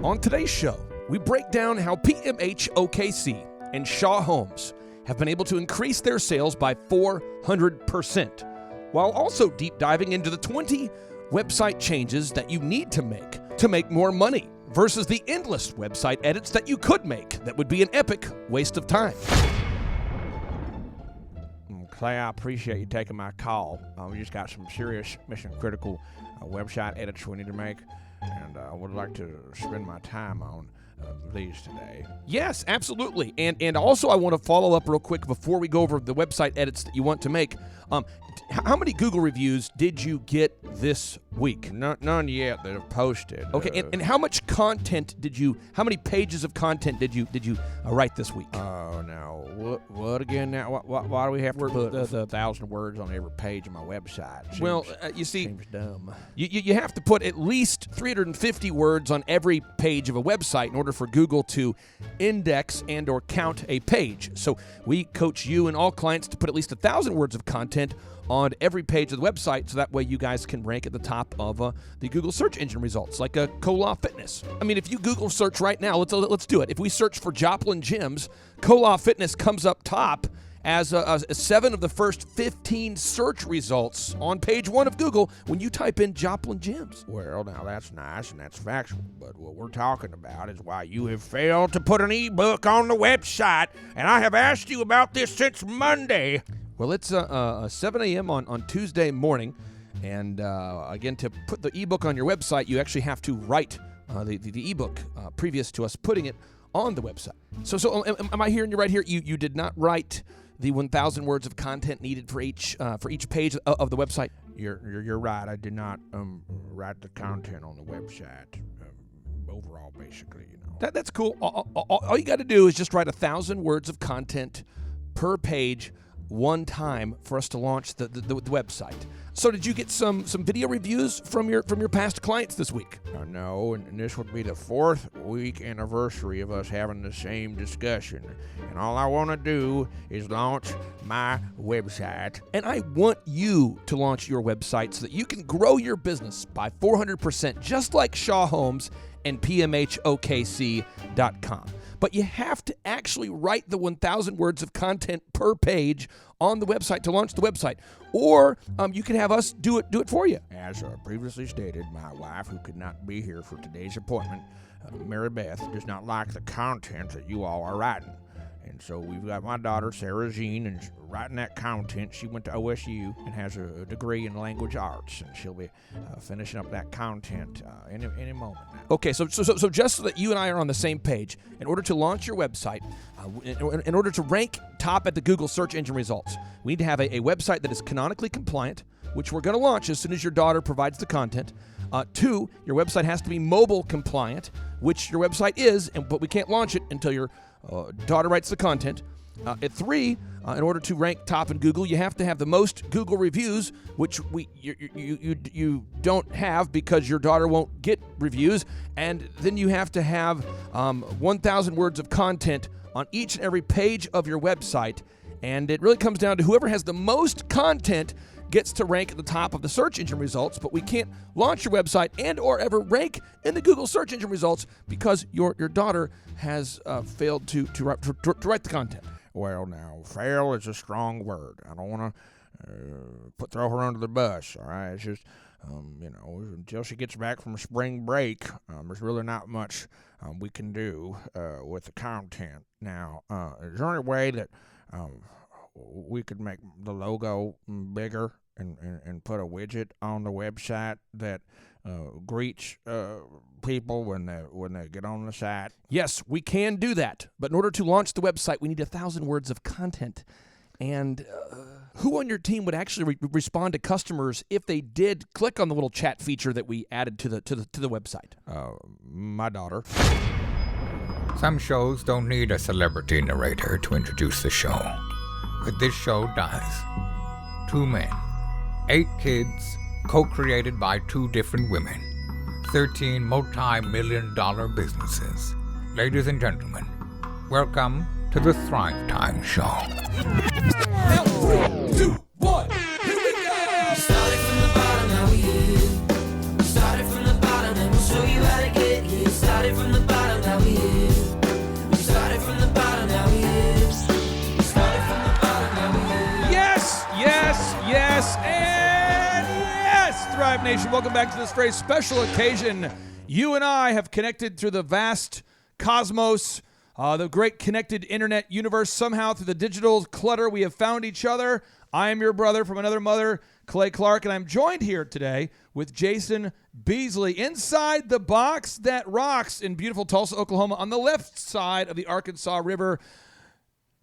On today's show, we break down how PMH OKC and Shaw Homes have been able to increase their sales by 400%, while also deep diving into the 20 website changes that you need to make more money versus the endless website edits that you could make that would be an epic waste of time. Clay, I appreciate you taking my call. We just got some serious mission-critical website edits we need to make, and I would like to spend my time on these today. Yes, absolutely. And also I want to follow up real quick before we go over the website edits that you want to make. How many Google reviews did you get this week? None yet that have posted. Okay, and how much content how many pages of content did you write this week? Oh, no. What again now? Why do we have to put the 1,000 words on every page of my website? You see, seems dumb. You have to put at least 350 words on every page of a website in order for Google to index and or count a page. So we coach you and all clients to put at least 1,000 words of content on every page of the website, so that way you guys can rank at the top of the Google search engine results, like Koloff Fitness. I mean, if you Google search right now, let's do it. If we search for Joplin Gyms, Koloff Fitness comes up top as 7 of the first 15 search results on page 1 of Google when you type in Joplin Gyms. Well, now that's nice and that's factual, but what we're talking about is why you have failed to put an ebook on the website, and I have asked you about this since Monday. Well, it's 7 a.m. on Tuesday morning, and again, to put the ebook on your website, you actually have to write the ebook previous to us putting it on the website. So am I hearing you right here? You did not write the 1,000 words of content needed for each page of the website? You're right. I did not write the content on the website. Overall, basically, That's cool. All you got to do is just write 1,000 words of content per page one time for us to launch the website. So did you get some video reviews from your past clients this week? No, and this would be the 4th week anniversary of us having the same discussion. And all I want to do is launch my website. And I want you to launch your website so that you can grow your business by 400%, just like Shaw Homes and PMHOKC.com. But you have to actually write the 1,000 words of content per page on the website to launch the website. Or you can have us do it for you. As previously stated, my wife, who could not be here for today's appointment, Mary Beth, does not like the content that you all are writing. And so we've got my daughter, Sarah Jean, and writing that content. She went to OSU and has a degree in language arts, and she'll be finishing up that content any moment now. Okay, so just so that you and I are on the same page, in order to launch your website, in order to rank top at the Google search engine results, we need to have a website that is canonically compliant, which we're going to launch as soon as your daughter provides the content. 2, your website has to be mobile compliant, which your website is, but we can't launch it until your daughter writes the content. At 3, in order to rank top in Google, you have to have the most Google reviews, which you don't have because your daughter won't get reviews. And then you have to have 1,000 words of content on each and every page of your website. And it really comes down to whoever has the most content gets to rank at the top of the search engine results, but we can't launch your website and or ever rank in the Google search engine results because your daughter has failed to write the content. Well, now, fail is a strong word. I don't want to throw her under the bus, all right? It's just, until she gets back from spring break, there's really not much we can do with the content. Now, is there any way that we could make the logo bigger and put a widget on the website that greets people when they get on the site? Yes, we can do that. But in order to launch the website, we need 1,000 words of content. And who on your team would actually respond to customers if they did click on the little chat feature that we added to the website? My daughter. Some shows don't need a celebrity narrator to introduce the show, but this show does. 2 men, 8 kids, co-created by 2 different women, 13 multi-million-dollar businesses. Ladies and gentlemen, welcome to the Thrive Time Show. 3, 2, 1, here we go! Started from the bottom, now we here. Started from the bottom, and we'll show you how to get here. Started from the Nation. Welcome back to this very special occasion. You and I have connected through the vast cosmos, the great connected internet universe. Somehow through the digital clutter, we have found each other. I am your brother from another mother, Clay Clark, and I'm joined here today with Jason Beasley inside the box that rocks in beautiful Tulsa, Oklahoma, on the left side of the Arkansas River.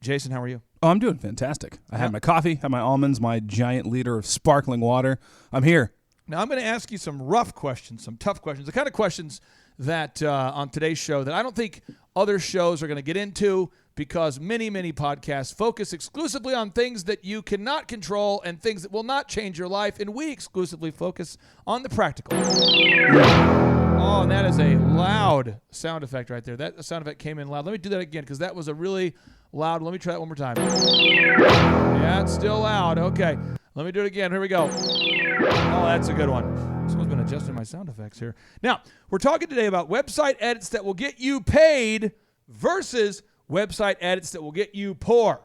Jason, how are you? Oh, I'm doing fantastic. I had my coffee, had my almonds, my giant liter of sparkling water. I'm here. Now, I'm going to ask you some rough questions, some tough questions, the kind of questions that on today's show that I don't think other shows are going to get into because many, many podcasts focus exclusively on things that you cannot control and things that will not change your life, and we exclusively focus on the practical. Oh, and that is a loud sound effect right there. That sound effect came in loud. Let me do that again because that was a really loud. Let me try that one more time. Yeah, it's still loud. Okay. Let me do it again. Here we go. Oh, that's a good one. Someone's been adjusting my sound effects here. Now, we're talking today about website edits that will get you paid versus website edits that will get you poor.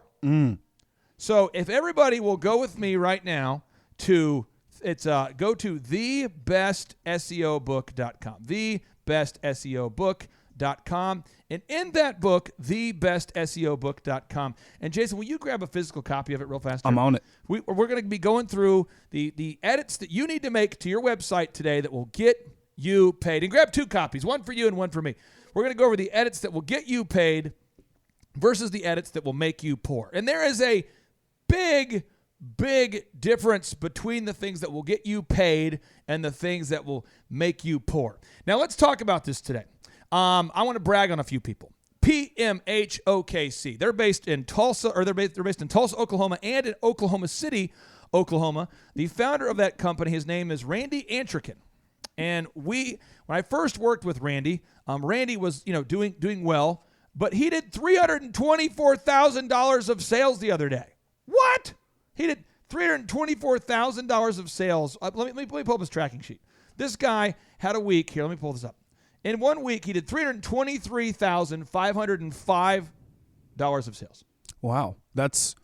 So if everybody will go with me right now to go to thebestseobook.com. Thebestseobook.com. And in that book, thebestseobook.com. And Jason, will you grab a physical copy of it real fast? I'm on it. We're going to be going through the edits that you need to make to your website today that will get you paid. And grab 2 copies, one for you and one for me. We're going to go over the edits that will get you paid versus the edits that will make you poor. And there is a big difference between the things that will get you paid and the things that will make you poor. Now, let's talk about this today. I want to brag on a few people. PMH OKC. They're based in Tulsa, or they're based in Tulsa, Oklahoma, and in Oklahoma City, Oklahoma. The founder of that company, his name is Randy Antrican. And when I first worked with Randy, Randy was doing well, but he did $324,000 of sales the other day. What? He did $324,000 of sales. Let me pull up his tracking sheet. This guy had a week. Here, let me pull this up. In 1 week, he did $323,505 of sales. Wow, that's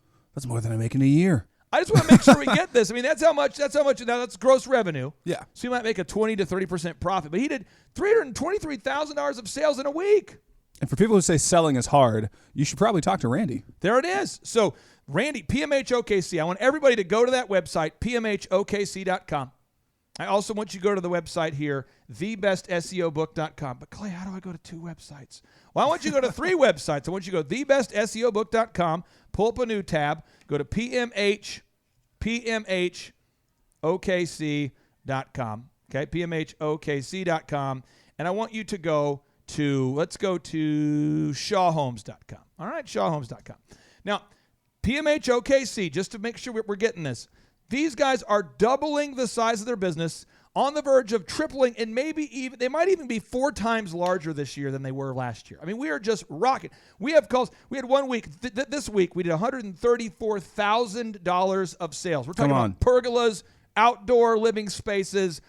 more than I make in a year. I just want to make sure we get this. I mean, that's how much. Now that's gross revenue. Yeah. So you might make a 20 to 30% profit, but he did $323,000 of sales in a week. And for people who say selling is hard, you should probably talk to Randy. There it is. So Randy, PMH OKC. I want everybody to go to that website, pmhokc.com. I also want you to go to the website here, thebestseobook.com. But Clay, how do I go to 2 websites? Well, I want you to go to 3 websites. I want you to go to thebestseobook.com, pull up a new tab, go to pmhokc.com, okay, pmhokc.com, and I want you to go to, let's go to shawhomes.com. All right, shawhomes.com. Now, PMH OKC, just to make sure we're getting this, these guys are doubling the size of their business, on the verge of tripling, and they might even be 4 times larger this year than they were last year. I mean, we are just rocking. We have calls. We had 1 week. This week, we did $134,000 of sales. We're talking about pergolas, outdoor living spaces.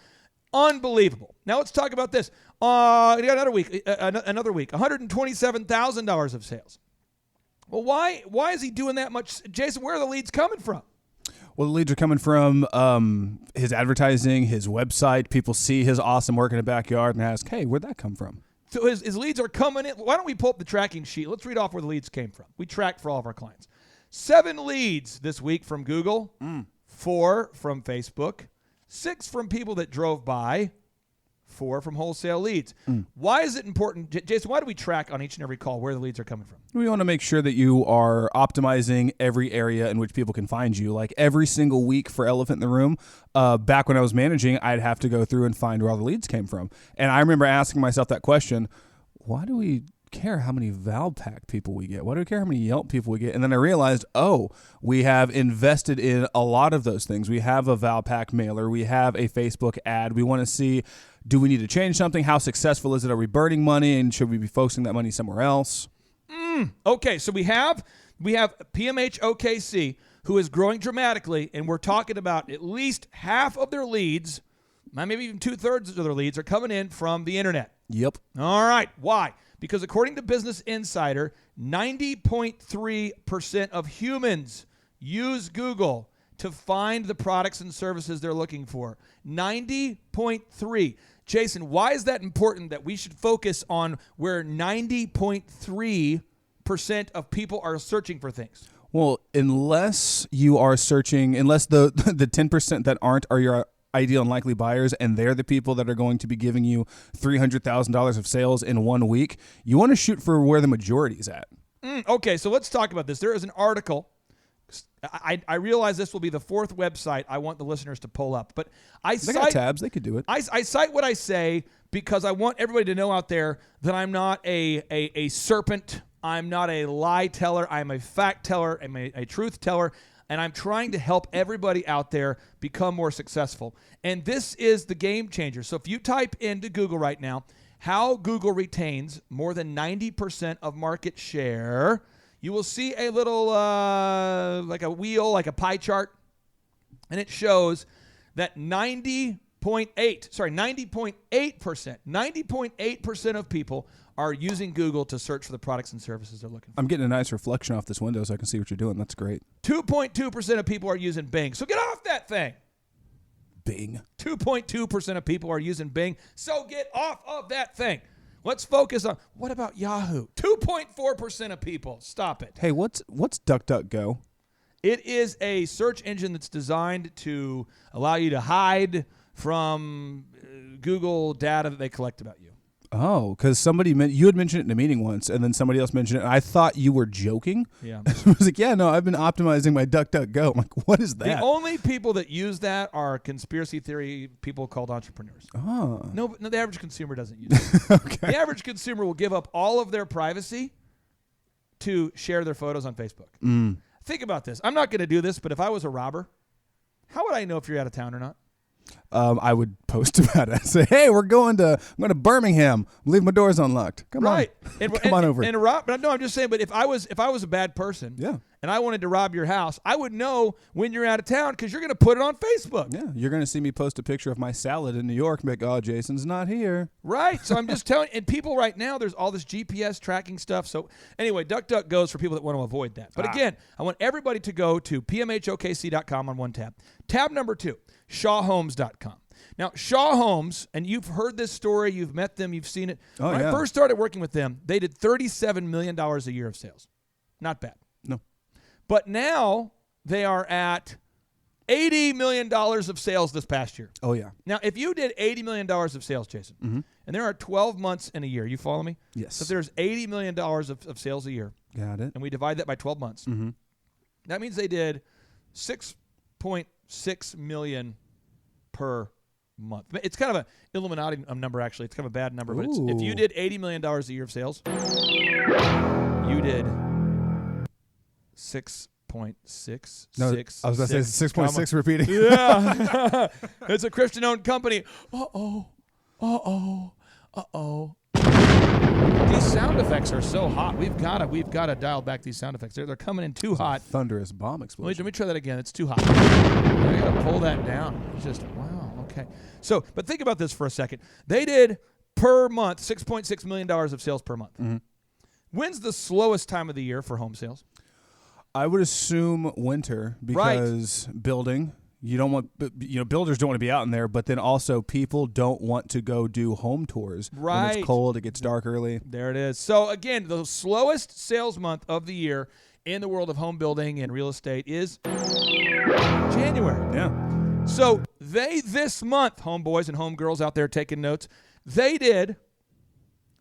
Unbelievable. Now let's talk about this. Another week, $127,000 of sales. Well, why is he doing that much? Jason, where are the leads coming from? Well, the leads are coming from his advertising, his website. People see his awesome work in the backyard and ask, hey, where'd that come from? So his leads are coming in. Why don't we pull up the tracking sheet? Let's read off where the leads came from. We track for all of our clients. 7 leads this week from Google, 4 from Facebook, 6 from people that drove by, 4 from wholesale leads. Why is it important? Jason, why do we track on each and every call where the leads are coming from? We want to make sure that you are optimizing every area in which people can find you. Like every single week for Elephant in the Room, back when I was managing, I'd have to go through and find where all the leads came from. And I remember asking myself that question, why do we care how many Valpak people we get? Why do we care how many Yelp people we get? And then I realized, we have invested in a lot of those things. We have a Valpak mailer. We have a Facebook ad. We want to see, do we need to change something? How successful is it? Are we burning money? And should we be focusing that money somewhere else? Okay, so we have PMH OKC, who is growing dramatically, and we're talking about at least half of their leads, maybe even 2/3 of their leads, are coming in from the internet. Yep. All right. Why? Because according to Business Insider, 90.3% of humans use Google to find the products and services they're looking for. 90.3. Jason, why is that important that we should focus on where 90.3% of people are searching for things? Well, unless you are searching, unless the 10% that aren't are your ideal and likely buyers, and they're the people that are going to be giving you $300,000 of sales in 1 week, you want to shoot for where the majority is at. Okay, so let's talk about this. There is an article. I realize this will be the fourth website I want the listeners to pull up, but They got tabs. They could do it. I cite what I say because I want everybody to know out there that I'm not a serpent. I'm not a lie teller. I'm a fact teller. I'm a truth teller. And I'm trying to help everybody out there become more successful. And this is the game changer. So if you type into Google right now, how Google retains more than 90% of market share, you will see a little like a wheel, like a pie chart. And it shows that 90.8% of people are using Google to search for the products and services they're looking for. I'm getting a nice reflection off this window so I can see what you're doing. That's great. 2.2% of people are using Bing. So get off that thing. Bing. 2.2% of people are using Bing. So get off of that thing. Let's focus on, what about Yahoo? 2.4% of people. Stop it. Hey, what's DuckDuckGo? It is a search engine that's designed to allow you to hide from Google data that they collect about you. Oh, because you had mentioned it in a meeting once, and then somebody else mentioned it, and I thought you were joking. Yeah. I was like, yeah, no, I've been optimizing my DuckDuckGo. I'm like, what is that? The only people that use that are conspiracy theory people called entrepreneurs. Oh. No, the average consumer doesn't use it. Okay. The average consumer will give up all of their privacy to share their photos on Facebook. Think about this. I'm not going to do this, but if I was a robber, how would I know if you're out of town or not? I would post about it. I'd say, hey, I'm going to Birmingham. Leave my doors unlocked. Come on over. But no, I'm just saying. But if I was a bad person, yeah, and I wanted to rob your house, I would know when you're out of town because you're going to put it on Facebook. Yeah, you're going to see me post a picture of my salad in New York and be like, oh, Jason's not here. Right. So I'm just telling. And people right now, there's all this GPS tracking stuff. So anyway, DuckDuckGo is for people that want to avoid that. But again, I want everybody to go to pmhokc.com on one tab. Tab number 2. ShawHomes.com. Now, Shaw Homes, and you've heard this story, you've met them, you've seen it. Oh, when I first started working with them, they did $37 million a year of sales. Not bad. No. But now they are at $80 million of sales this past year. Oh, yeah. Now, if you did $80 million of sales, Jason, and there are 12 months in a year, you follow me? Yes. So if there's $80 million of sales a year, got it, and we divide that by 12 months, that means they did $6.6 million per month. It's kind of an Illuminati number, actually. It's kind of a bad number, but if you did $80 million a year of sales, you did 6.6. No, I was about to say 6.6 repeating. Yeah. It's a Christian-owned company. These sound effects are so hot. We've got to dial back these sound effects. They're coming in too hot. Thunderous bomb explosion. Let me try that again. It's too hot. I got to pull that down. It's just, wow, okay. So, but think about this for a second. They did per month $6.6 million of sales per month. When's the slowest time of the year for home sales? I would assume winter because building. You don't want, builders don't want to be out in there, but then also people don't want to go do home tours. Right. When it's cold, it gets dark early. There it is. So again, the slowest sales month of the year in the world of home building and real estate is January. Yeah. So this month, homeboys and homegirls out there taking notes, they did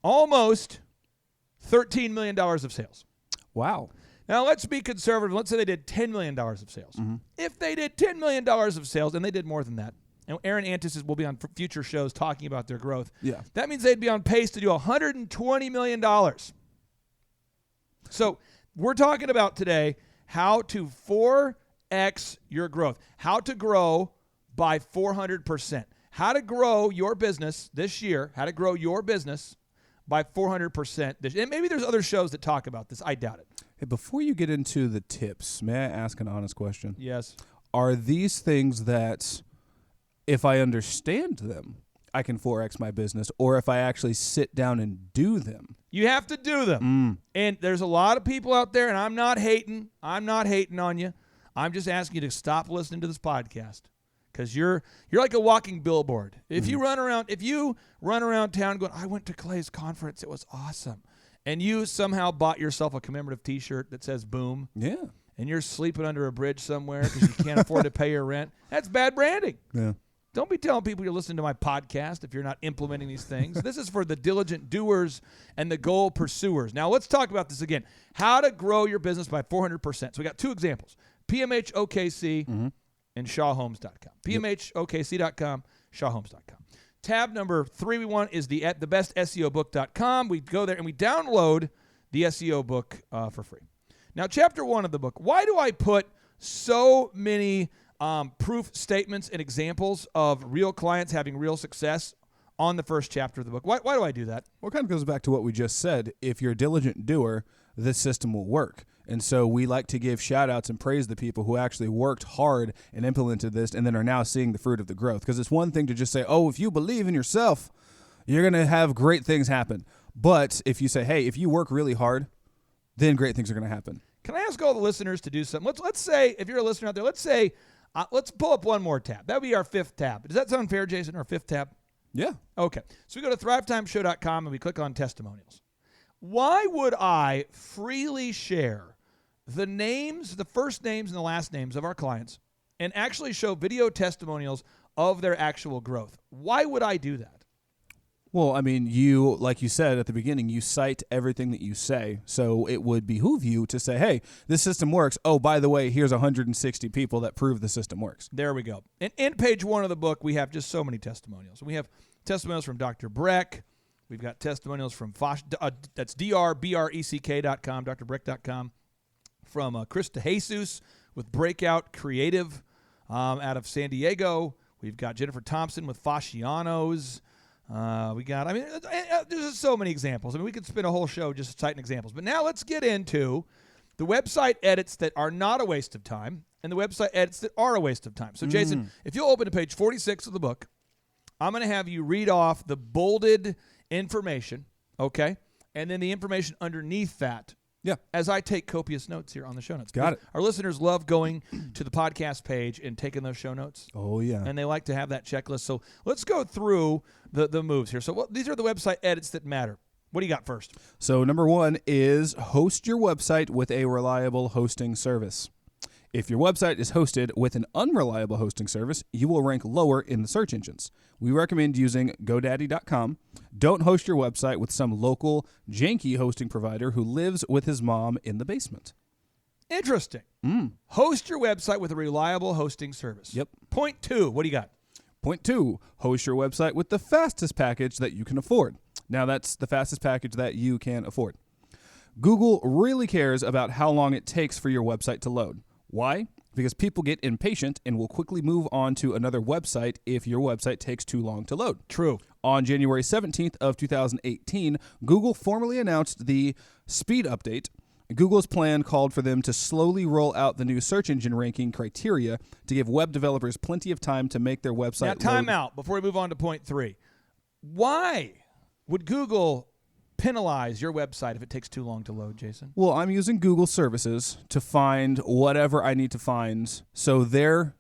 almost $13 million of sales. Wow. Now, let's be conservative. Let's say they did $10 million of sales. If they did $10 million of sales, and they did more than that, and Aaron Antis will be on future shows talking about their growth, that means they'd be on pace to do $120 million. So we're talking about today how to 4X your growth, how to grow by 400%, how to grow your business this year, how to grow your business by 400%. And maybe there's other shows that talk about this. I doubt it. Hey, before you get into the tips, may I ask an honest question? Yes. Are these things that, if I understand them, I can 4X my business, or if I actually sit down and do them? You have to do them. And there's a lot of people out there, and I'm not hating on you. I'm just asking you to stop listening to this podcast because you're like a walking billboard. If you run around town going, I went to Clay's conference, it was awesome, and you somehow bought yourself a commemorative T-shirt that says "Boom," Yeah. and you're sleeping under a bridge somewhere because you can't afford to pay your rent, that's bad branding. Yeah. Don't be telling people you're listening to my podcast if you're not implementing these things. This is for the diligent doers and the goal pursuers. Now, let's talk about this again. How to grow your business by 400%. So we got two examples, PMH OKC and ShawHomes.com. PMHOKC.com, ShawHomes.com. Tab number 3 we want is the bestseobook.com. We go there and we download the SEO book for free. Now, chapter 1 of the book, why do I put so many proof statements and examples of real clients having real success on the first chapter of the book? Why do I do that? Well, it kind of goes back to what we just said. If you're a diligent doer, this system will work. And so we like to give shout outs and praise the people who actually worked hard and implemented this and then are now seeing the fruit of the growth. Because it's one thing to just say, oh, if you believe in yourself, you're going to have great things happen. But if you say, hey, if you work really hard, then great things are going to happen. Can I ask all the listeners to do something? Let's say, if you're a listener out there, let's say, let's pull up one more tab. That would be our 5th tab. Does that sound fair, Jason, our 5th tab? Yeah. Okay. So we go to thrivetimeshow.com and we click on testimonials. Why would I freely share the names, the first names and the last names of our clients and actually show video testimonials of their actual growth? Why would I do that? Well, I mean, you, like you said at the beginning, you cite everything that you say. So it would behoove you to say, hey, this system works. Oh, by the way, here's 160 people that prove the system works. There we go. And in page 1 of the book, we have just so many testimonials. We have testimonials from Dr. Breck. We've got testimonials from Fosh, that's drbreck.com, drbreck.com. From Chris DeJesus with Breakout Creative out of San Diego. We've got Jennifer Thompson with Fascianos. There's just so many examples. I mean, we could spend a whole show just citing examples. But now let's get into the website edits that are not a waste of time and the website edits that are a waste of time. So, Jason, if you'll open to page 46 of the book, I'm going to have you read off the bolded information, okay? And then the information underneath that. Yeah. As I take copious notes here on the show notes. Got it. Our listeners love going to the podcast page and taking those show notes. Oh, yeah. And they like to have that checklist. So let's go through the moves here. So these are the website edits that matter. What do you got first? So number 1 is host your website with a reliable hosting service. If your website is hosted with an unreliable hosting service, you will rank lower in the search engines. We recommend using GoDaddy.com. Don't host your website with some local janky hosting provider who lives with his mom in the basement. Interesting. Host your website with a reliable hosting service. Yep. Point 2, what do you got? Point 2, host your website with the fastest package that you can afford. Now, that's the fastest package that you can afford. Google really cares about how long it takes for your website to load. Why? Because people get impatient and will quickly move on to another website if your website takes too long to load. True. On January 17th of 2018, Google formally announced the speed update. Google's plan called for them to slowly roll out the new search engine ranking criteria to give web developers plenty of time to make their website Now, time out before we move on to point 3. Why would Google penalize your website if it takes too long to load, Jason? Well, I'm using Google services to find whatever I need to find. So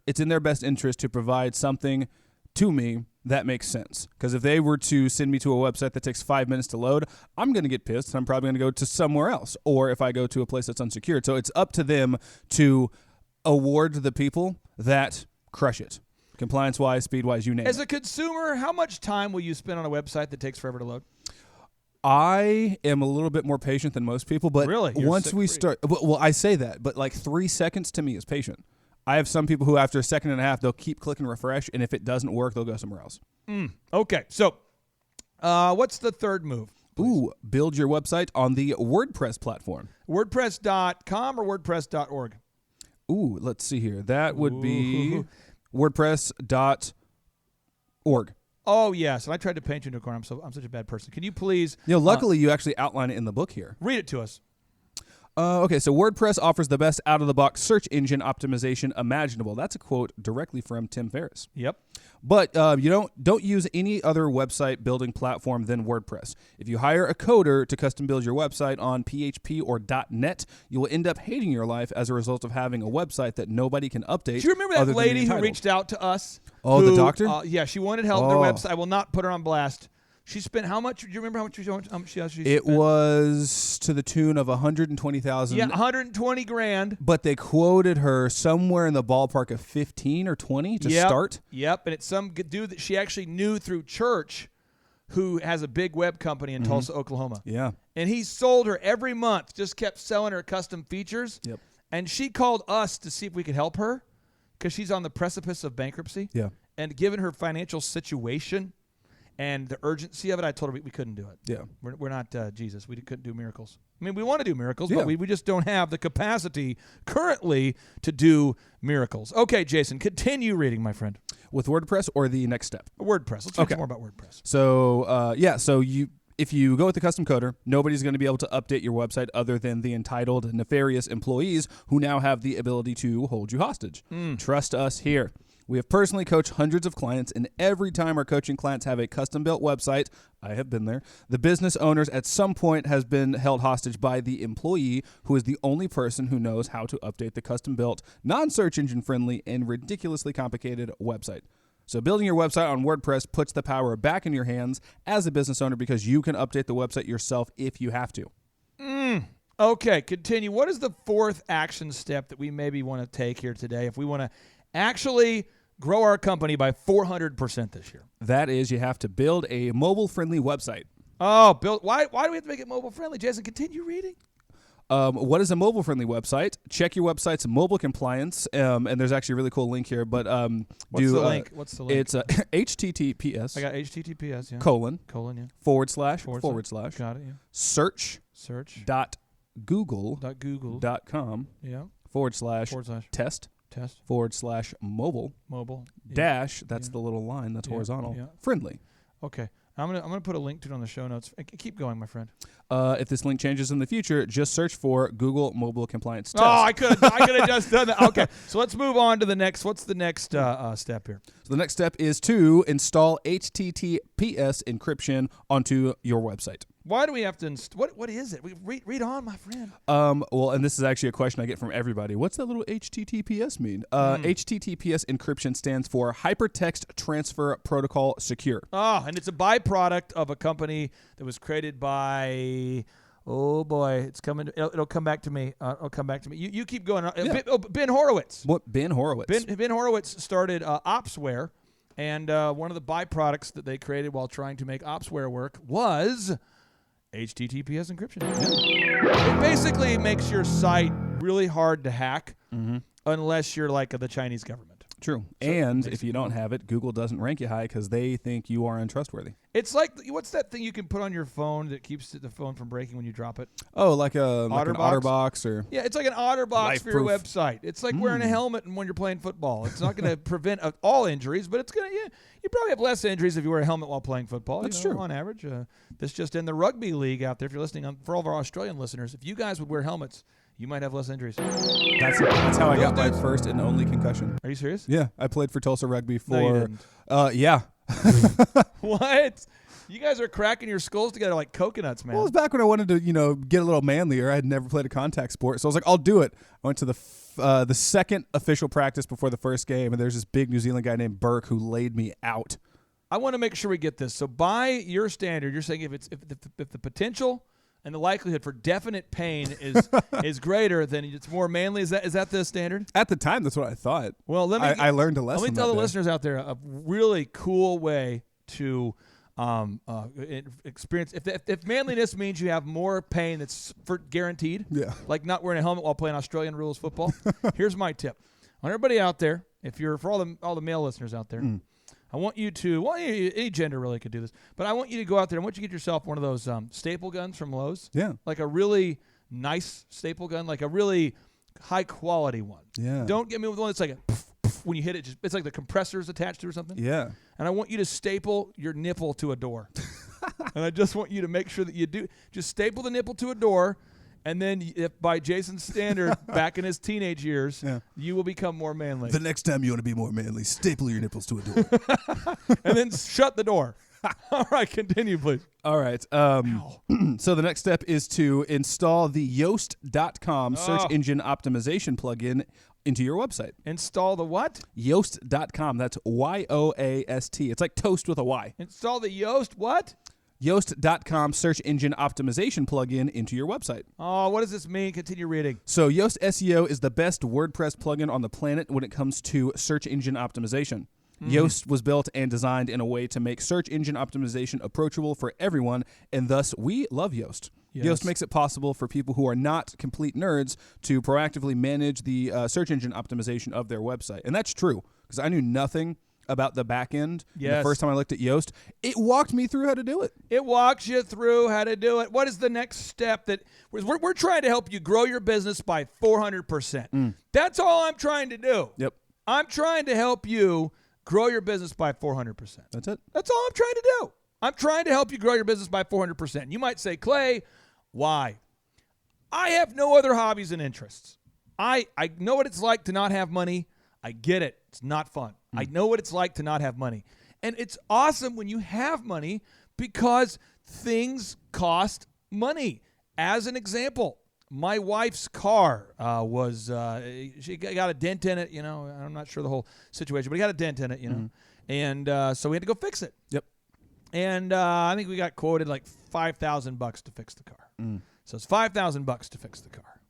it's in their best interest to provide something to me that makes sense. Because if they were to send me to a website that takes 5 minutes to load, I'm going to get pissed and I'm probably going to go to somewhere else. Or if I go to a place that's unsecured. So it's up to them to award the people that crush it. Compliance-wise, speed-wise, you name it. As a consumer, how much time will you spend on a website that takes forever to load? I am a little bit more patient than most people, but Really? You're once sick we freak. start, well, I say that, but like 3 seconds to me is patient. I have some people who after a second and a half, they'll keep clicking refresh, and if it doesn't work, they'll go somewhere else. Okay, so what's the third move? Ooh, build your website on the WordPress platform. WordPress.com or WordPress.org? Ooh, let's see here. That would be WordPress.org. Oh, yes, and I tried to paint you into a corner. I'm such a bad person. Can you please Luckily, you actually outline it in the book here. read it to us? Okay, so WordPress offers the best out-of-the-box search engine optimization imaginable. That's a quote directly from Tim Ferriss. Yep. But you don't use any other website building platform than WordPress. If you hire a coder to custom build your website on PHP or .NET, you will end up hating your life as a result of having a website that nobody can update. Do you remember that lady who reached out to us? Oh, the doctor? Yeah, she wanted help with her website. I will not put her on blast. She spent how much? Do you remember how much she spent? It was to the tune of $120,000. Yeah, $120,000. But they quoted her somewhere in the ballpark of 15 or 20 to start. Yep, and it's some dude that she actually knew through church who has a big web company in Tulsa, Oklahoma. Yeah. And he sold her every month, just kept selling her custom features. Yep. And she called us to see if we could help her because she's on the precipice of bankruptcy. Yeah. And given her financial situation and the urgency of it, I told her we couldn't do it. Yeah. We're not Jesus. We couldn't do miracles. I mean, we want to do miracles, Yeah. but we just don't have the capacity currently to do miracles. Okay, Jason, continue reading, my friend. With WordPress or the next step? WordPress. Let's talk some more about WordPress. So, if you go with the custom coder, nobody's going to be able to update your website other than the entitled, nefarious employees who now have the ability to hold you hostage. Trust us here. We have personally coached hundreds of clients, and every time our coaching clients have a custom-built website, I have been there, the business owners at some point has been held hostage by the employee who is the only person who knows how to update the custom-built, non-search engine-friendly, and ridiculously complicated website. So building your website on WordPress puts the power back in your hands as a business owner because you can update the website yourself if you have to. Okay, continue. What is the fourth action step that we maybe want to take here today if we want to actually grow our company by 400% this year? That is, you have to build a mobile-friendly website. Oh, why do we have to make it mobile-friendly? Jason, continue reading. What is a mobile-friendly website? Check your website's mobile compliance, and there's actually a really cool link here. But What's the link? It's HTTPS. I got HTTPS. Yeah. Colon. Yeah. Forward slash. Got it. Yeah. Search. Dot Google. .com. Yeah. / test. / mobile. Yeah. Dash. That's the little line that's horizontal. Yeah. Friendly. Okay. I'm gonna put a link to it on the show notes. Keep going, my friend. If this link changes in the future, just search for Google Mobile Compliance Test. Oh, I could have just done that. Okay, so let's move on to the next. What's the next step here? So the next step is to install HTTPS encryption onto your website. Why do we have to what is it? Read on, my friend. Well, and this is actually a question I get from everybody. What's that little HTTPS mean? HTTPS encryption stands for Hypertext Transfer Protocol Secure. Oh, and it's a byproduct of a company that was created by, oh boy, it's coming. It'll come back to me. It'll come back to me. You keep going. Ben Horowitz. What? Ben Horowitz. Ben Horowitz started Opsware, and one of the byproducts that they created while trying to make Opsware work was HTTPS encryption. Yeah. It basically makes your site really hard to hack unless you're like the Chinese government. True. So and if you don't have it, Google doesn't rank you high because they think you are untrustworthy. It's like, what's that thing you can put on your phone that keeps the phone from breaking when you drop it? Oh, like an OtterBox or... Yeah, it's like an OtterBox for your website. It's like wearing a helmet when you're playing football. It's not going to prevent all injuries, but it's going to, you probably have less injuries if you wear a helmet while playing football. That's true. On average. This just in the rugby league out there, if you're listening, for all of our Australian listeners, if you guys would wear helmets, you might have less injuries. That's how I got my first and only concussion. Are you serious? Yeah, I played for Tulsa Rugby for... No, you didn't. Yeah. What? You guys are cracking your skulls together like coconuts, man. Well, it was back when I wanted to, get a little manlier. I had never played a contact sport, so I was like, I'll do it. I went to the second official practice before the first game, and there's this big New Zealand guy named Burke who laid me out. I want to make sure we get this. So by your standard, you're saying if the potential and the likelihood for definite pain is greater, then it's more manly. Is that the standard? At the time, that's what I thought. Well, I learned a lesson. Let me tell the listeners out there a really cool way to experience. If manliness means you have more pain, that's guaranteed. Yeah. Like not wearing a helmet while playing Australian rules football. Here's my tip. On everybody out there, if you're for all the male listeners out there. I want you to, any gender really could do this, but I want you to go out there. I want you to get yourself one of those staple guns from Lowe's. Yeah. Like a really nice staple gun, like a really high quality one. Yeah. Don't get me with one that's like a poof, poof, when you hit it, it's like the compressor's attached to or something. Yeah. And I want you to staple your nipple to a door. And I just want you to make sure that you do, just staple the nipple to a door And then if by Jason's standard, back in his teenage years, Yeah. you will become more manly. The next time you want to be more manly, staple your nipples to a door. And then shut the door. All right, continue, please. All right. So the next step is to install the Yoast.com search engine optimization plugin into your website. Install the what? Yoast.com. That's Yoast. It's like toast with a Y. Install the Yoast what? Yoast.com search engine optimization plugin into your website. Oh, what does this mean? Continue reading. So Yoast SEO is the best WordPress plugin on the planet when it comes to search engine optimization. Yoast was built and designed in a way to make search engine optimization approachable for everyone, and thus we love Yoast. Yes. Yoast makes it possible for people who are not complete nerds to proactively manage the search engine optimization of their website. And that's true, because I knew nothing about the back end. Yes. The first time I looked at Yoast, it walked me through how to do it. It walks you through how to do it. What is the next step that we're trying to help you grow your business by 400%. That's all I'm trying to do. Yep. I'm trying to help you grow your business by 400%. That's it. That's all I'm trying to do. I'm trying to help you grow your business by 400%. You might say, Clay, why? I have no other hobbies and interests. I know what it's like to not have money. I get it. It's not fun. I know what it's like to not have money. And it's awesome when you have money because things cost money. As an example, my wife's car she got a dent in it. You know, I'm not sure the whole situation, but he got a dent in it, you know. And so we had to go fix it. Yep. And I think we got quoted like $5,000 to fix the car. So it's $5,000 to fix the car.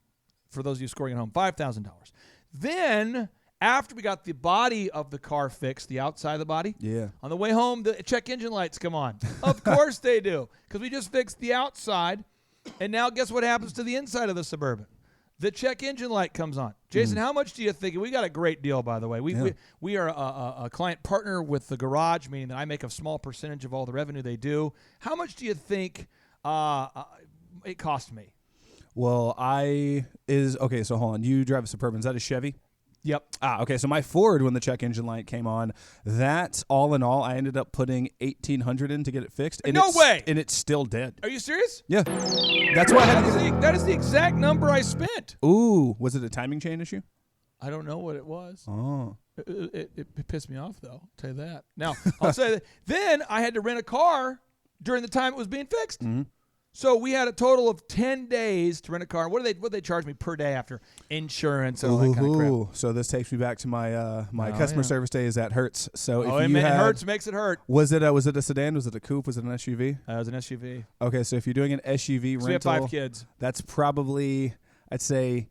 For those of you scoring at home, $5,000. Then after we got the body of the car fixed, the outside of the body, Yeah. on the way home, the check engine lights come on. Of course they do, because we just fixed the outside. And now guess what happens to the inside of the Suburban? The check engine light comes on. Jason, how much do you think? We got a great deal, by the way. We are a client partner with the garage, meaning that I make a small percentage of all the revenue they do. How much do you think it cost me? Well, okay, so hold on. You drive a Suburban. Is that a Chevy? Yep. Okay. So my Ford, when the check engine light came on, that all in all, I ended up putting $1,800 in to get it fixed. And No way! And it's still dead. Are you serious? Yeah. That's why I had to get it. That is the exact number I spent. Ooh, was it a timing chain issue? I don't know what it was. Oh. It pissed me off, though. I'll tell you that. Now, I'll say that. Then I had to rent a car during the time it was being fixed. Mm-hmm. So we had a total of 10 days to rent a car. What do they charge me per day after insurance and all that kind of crap? So this takes me back to my customer service days at Hertz. So if it hurts, makes it hurt. Was it a sedan? Was it a coupe? Was it an SUV? It was an SUV. Okay, so if you're doing an SUV rental, We have 5 kids. that's probably, I'd say,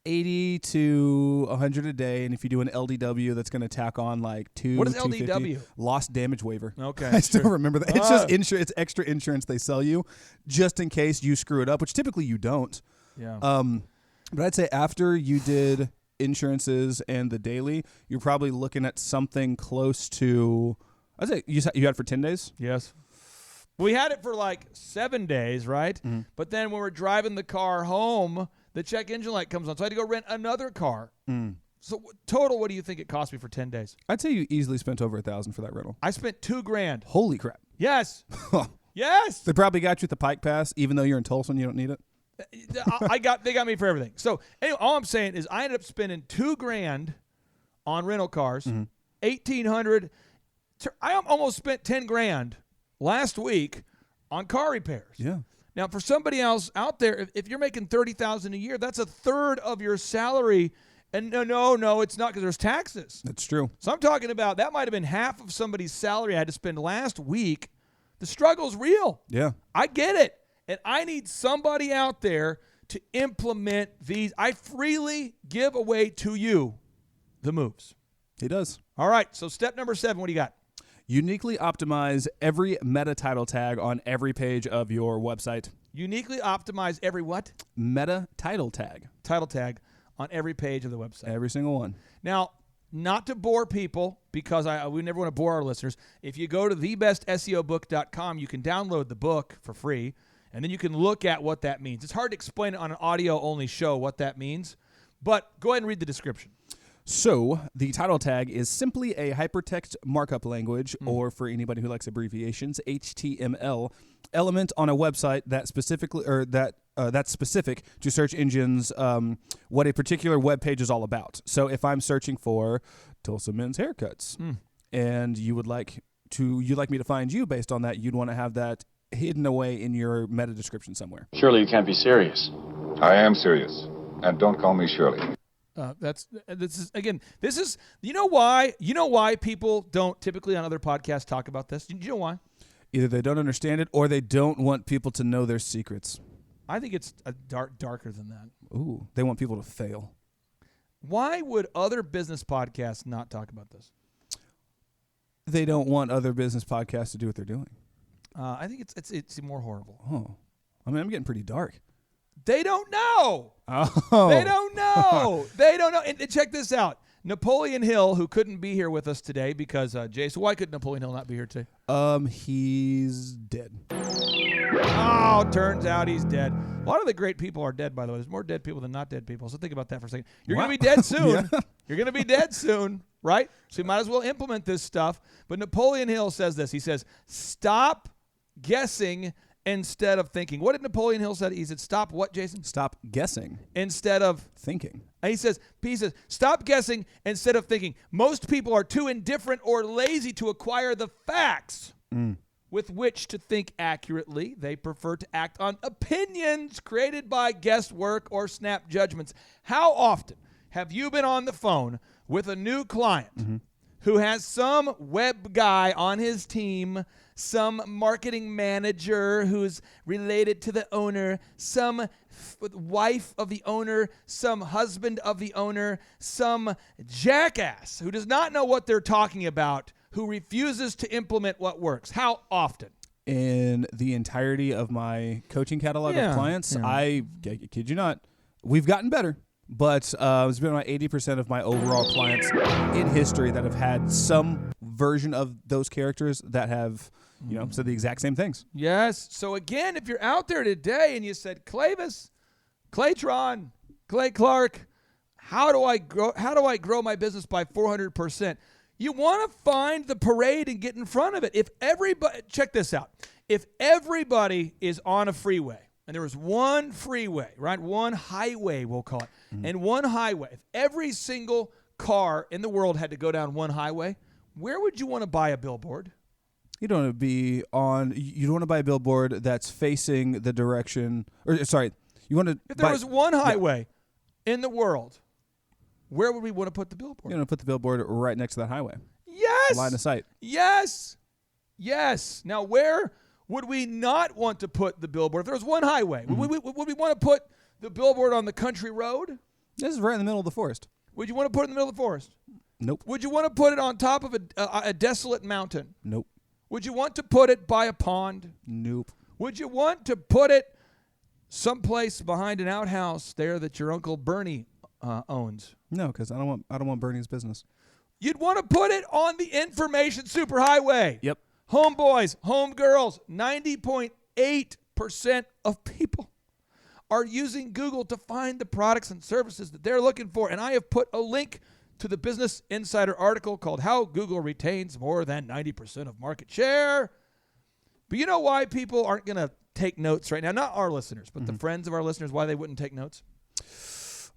80 to 100 a day, and if you do an LDW, that's going to tack on like What is 250. LDW? Lost damage waiver. Okay, I still sure. remember that. It's just it's extra insurance they sell you, just in case you screw it up, which typically you don't. Yeah. But I'd say after you did insurances and the daily, you're probably looking at something close to. I'd say you had for 10 days. Yes. We had it for like 7 days, right? Mm-hmm. But then when we're driving the car home, the check engine light comes on. So I had to go rent another car. So total, what do you think it cost me for 10 days? I'd say you easily spent over $1,000 for that rental. I spent $2,000. Holy crap! Yes. Yes. They probably got you at the Pike Pass, even though you're in Tulsa and you don't need it. They got me for everything. So anyway, all I'm saying is I ended up spending $2,000 on rental cars, $1,800. I almost spent $10,000 last week on car repairs. Yeah. Now, for somebody else out there, if you're making $30,000 a year, that's a third of your salary. And no, it's not, because there's taxes. That's true. So I'm talking about that might have been half of somebody's salary I had to spend last week. The struggle's real. Yeah. I get it. And I need somebody out there to implement these. I freely give away to you the moves. He does. All right. So step number 7, what do you got? Uniquely optimize every meta title tag on every page of your website. Uniquely optimize every what? Meta title tag. Title tag on every page of the website. Every single one. Now, not to bore people, because we never want to bore our listeners, if you go to thebestseobook.com, you can download the book for free, and then you can look at what that means. It's hard to explain it on an audio-only show what that means, but go ahead and read the description. So the title tag is simply a hypertext markup language, or for anybody who likes abbreviations, HTML element on a website that specifically, or that's specific to search engines, what a particular web page is all about. So if I'm searching for Tulsa men's haircuts, and you'd like me to find you based on that, you'd want to have that hidden away in your meta description somewhere. Surely you can't be serious. I am serious. And don't call me Shirley. This is you know why people don't typically on other podcasts talk about this? Do you know why? Either they don't understand it or they don't want people to know their secrets. I think it's darker than that. Ooh, they want people to fail. Why would other business podcasts not talk about this? They don't want other business podcasts to do what they're doing. I think it's more horrible. Oh, I mean, I'm getting pretty dark. They don't know. Oh, They don't know. They don't know. And check this out. Napoleon Hill, who couldn't be here with us today because, Jason, why could Napoleon Hill not be here today? He's dead. Oh, turns out he's dead. A lot of the great people are dead, by the way. There's more dead people than not dead people. So think about that for a second. You're going to be dead soon. Yeah. You're going to be dead soon, right? So you might as well implement this stuff. But Napoleon Hill says this. He says, stop guessing instead of thinking. What did Napoleon Hill say? He said, stop what, Jason? Stop guessing. Instead of Thinking. He says, stop guessing instead of thinking. Most people are too indifferent or lazy to acquire the facts with which to think accurately. They prefer to act on opinions created by guesswork or snap judgments. How often have you been on the phone with a new client who has some web guy on his team, some marketing manager who's related to the owner, some wife of the owner, some husband of the owner, some jackass who does not know what they're talking about, who refuses to implement what works? How often? In the entirety of my coaching catalog of clients, I kid you not, we've gotten better. But it's been about 80% of my overall clients in history that have had some version of those characters that have, said the exact same things. Yes. So again, if you're out there today and you said, Clavis, Claytron, Clay Clark, how do I grow my business by 400%? You want to find the parade and get in front of it. Check this out. If everybody is on a freeway, and there was one freeway, right? One highway, we'll call it. And one highway. If every single car in the world had to go down one highway, where would you want to buy a billboard? You don't want to buy a billboard that's facing the direction, if there was one highway in the world, where would we want to put the billboard? You want to put the billboard right next to that highway. Yes. Line of sight. Yes. Now, where would we not want to put the billboard? If there was one highway, would we want to put the billboard on the country road? This is right in the middle of the forest. Would you want to put it in the middle of the forest? Nope. Would you want to put it on top of a desolate mountain? Nope. Would you want to put it by a pond? Nope. Would you want to put it someplace behind an outhouse there that your Uncle Bernie owns? No, because I don't want Bernie's business. You'd want to put it on the information superhighway. Yep. Homeboys, homegirls, 90.8% of people are using Google to find the products and services that they're looking for. And I have put a link to the Business Insider article called How Google Retains More Than 90% of Market Share. But you know why people aren't going to take notes right now? Not our listeners, but the friends of our listeners, why they wouldn't take notes?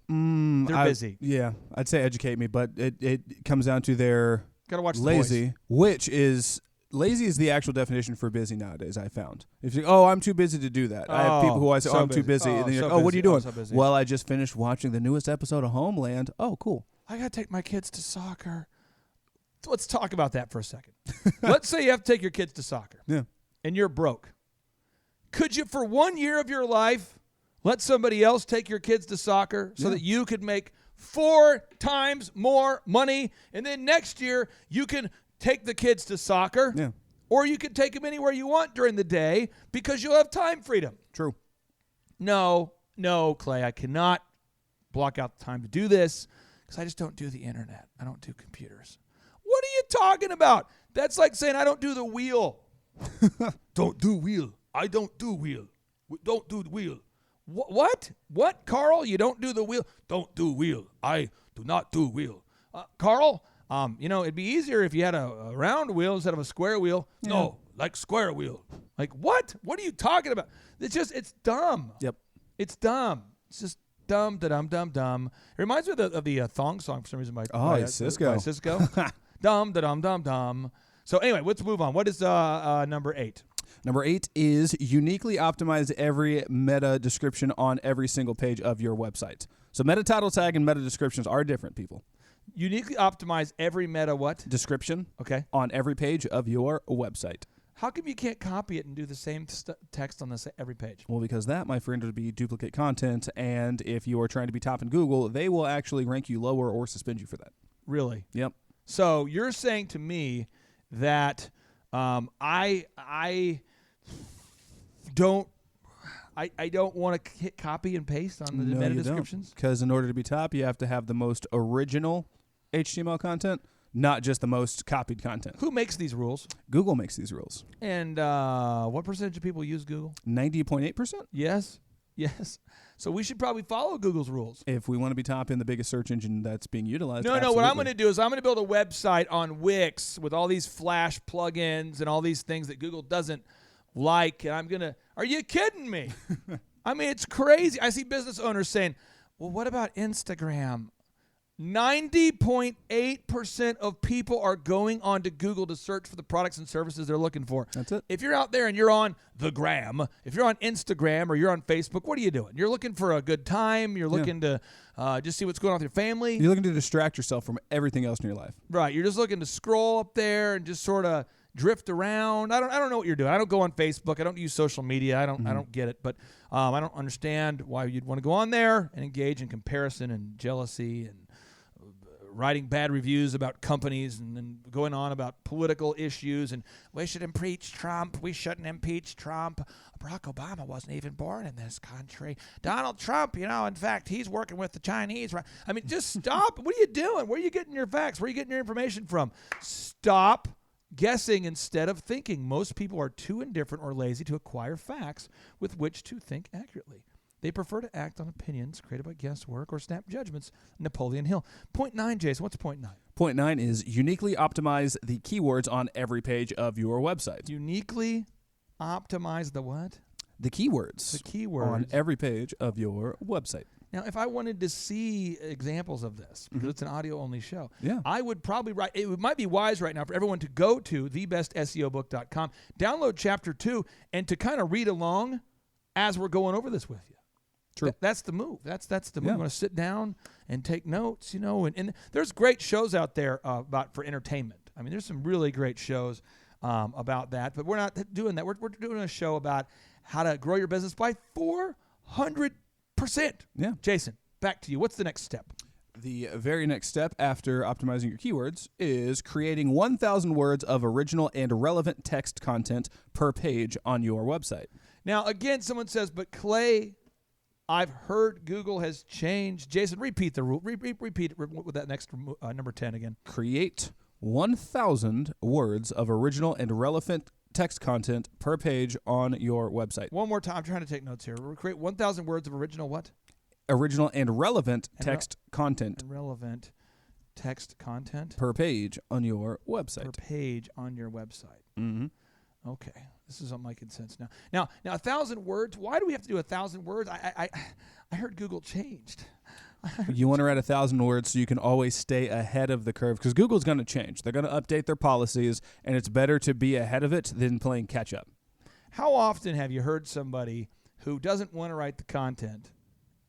They're busy. Yeah, I'd say educate me, but it comes down to they're Gotta watch The lazy, which is... Lazy is the actual definition for busy nowadays, I found. If you I'm too busy to do that. I have people who I say, I'm too busy. And then you're like, what are you doing? So busy. Well, I just finished watching the newest episode of Homeland. Oh, cool. I got to take my kids to soccer. Let's talk about that for a second. Let's say you have to take your kids to soccer. Yeah. And you're broke. Could you, for 1 year of your life, let somebody else take your kids to soccer so that you could make 4 times more money? And then next year, you can take the kids to soccer. Yeah. Or you can take them anywhere you want during the day because you'll have time freedom. True. No, Clay, I cannot block out the time to do this because I just don't do the internet. I don't do computers. What are you talking about? That's like saying I don't do the wheel. Don't do wheel. I don't do wheel. Don't do the wheel. What? What, Carl? You don't do the wheel? Don't do wheel. I do not do wheel. Carl, it'd be easier if you had a round wheel instead of a square wheel. Yeah. No, like square wheel. Like what? What are you talking about? It's dumb. Yep. It's dumb. It's just dumb, dumb, dumb, dumb. It reminds me of the thong song for some reason by Cisco. By Cisco. Dumb, dumb, dumb, dumb. So anyway, let's move on. What is number 8? Number 8 is uniquely optimize every meta description on every single page of your website. So meta title tag and meta descriptions are different, people. Uniquely optimize every meta what? Description Okay. on every page of your website. How come you can't copy it and do the same text on every page? Well, because that, my friend, would be duplicate content, and if you are trying to be top in Google, they will actually rank you lower or suspend you for that. Really? Yep. So you're saying to me that I don't want to hit copy and paste on the meta descriptions? Because in order to be top, you have to have the most original HTML content, not just the most copied content. Who makes these rules? Google makes these rules. And what percentage of people use Google? 90.8%. Yes. So we should probably follow Google's rules. If we want to be top in the biggest search engine that's being utilized. No, what I'm absolutely. going to do is I'm going to build a website on Wix with all these Flash plugins and all these things that Google doesn't like. And I'm going to, are you kidding me? I mean, it's crazy. I see business owners saying, well, what about Instagram? 90.8% of people are going onto Google to search for the products and services they're looking for. That's it. If you're out there and you're on the gram, if you're on Instagram or you're on Facebook, what are you doing? You're looking for a good time. You're looking to just see what's going on with your family. You're looking to distract yourself from everything else in your life. Right. You're just looking to scroll up there and just sort of drift around. I don't know what you're doing. I don't go on Facebook. I don't use social media. I don't get it. But I don't understand why you'd want to go on there and engage in comparison and jealousy and writing bad reviews about companies and then going on about political issues and we should impeach Trump. We shouldn't impeach Trump. Barack Obama wasn't even born in this country. Donald Trump, in fact, he's working with the Chinese. Right? I mean, just stop. What are you doing? Where are you getting your facts? Where are you getting your information from? Stop guessing instead of thinking. Most people are too indifferent or lazy to acquire facts with which to think accurately. They prefer to act on opinions created by guesswork or snap judgments. Napoleon Hill. Point 9, Jason. What's point 9? Point 9 is uniquely optimize the keywords on every page of your website. Uniquely optimize the what? The keywords. The keywords. On every page of your website. Now, if I wanted to see examples of this, because it's an audio-only show, Yeah. I would probably write, it might be wise right now for everyone to go to thebestseobook.com, download chapter 2, and to kind of read along as we're going over this with you. True. That's the move. That's the move. Yeah. You want to sit down and take notes, and there's great shows out there for entertainment. I mean, there's some really great shows about that, but we're not doing that. We're doing a show about how to grow your business by 400%. Yeah. Jason, back to you. What's the next step? The very next step after optimizing your keywords is creating 1,000 words of original and relevant text content per page on your website. Now, again, someone says, but Clay, I've heard Google has changed. Jason, repeat the rule. Repeat it with that next number 10 again. Create 1,000 words of original and relevant text content per page on your website. One more time. I'm trying to take notes here. We'll create 1,000 words of original what? Original and relevant text content And relevant text content per page on your website. per page on your website. Mm-hmm. Okay. This is all making sense now. Now 1,000 words. Why do we have to do 1,000 words? I heard Google changed. You want to write 1,000 words so you can always stay ahead of the curve because Google's going to change. They're going to update their policies, and it's better to be ahead of it than playing catch up. How often have you heard somebody who doesn't want to write the content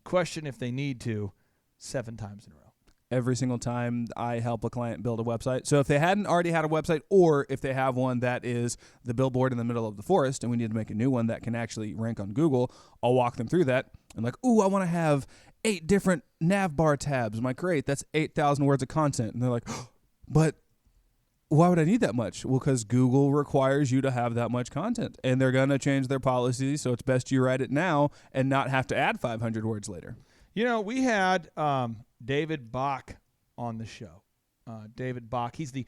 question if they need to 7 times in a row? Every single time I help a client build a website. So if they hadn't already had a website, or if they have one that is the billboard in the middle of the forest and we need to make a new one that can actually rank on Google, I'll walk them through that. And like, ooh, I want to have 8 different nav bar tabs. I'm like, great, that's 8,000 words of content. And they're like, but why would I need that much? Well, because Google requires you to have that much content. And they're going to change their policies, so it's best you write it now and not have to add 500 words later. You know, we had David Bach on the show. David Bach, he's the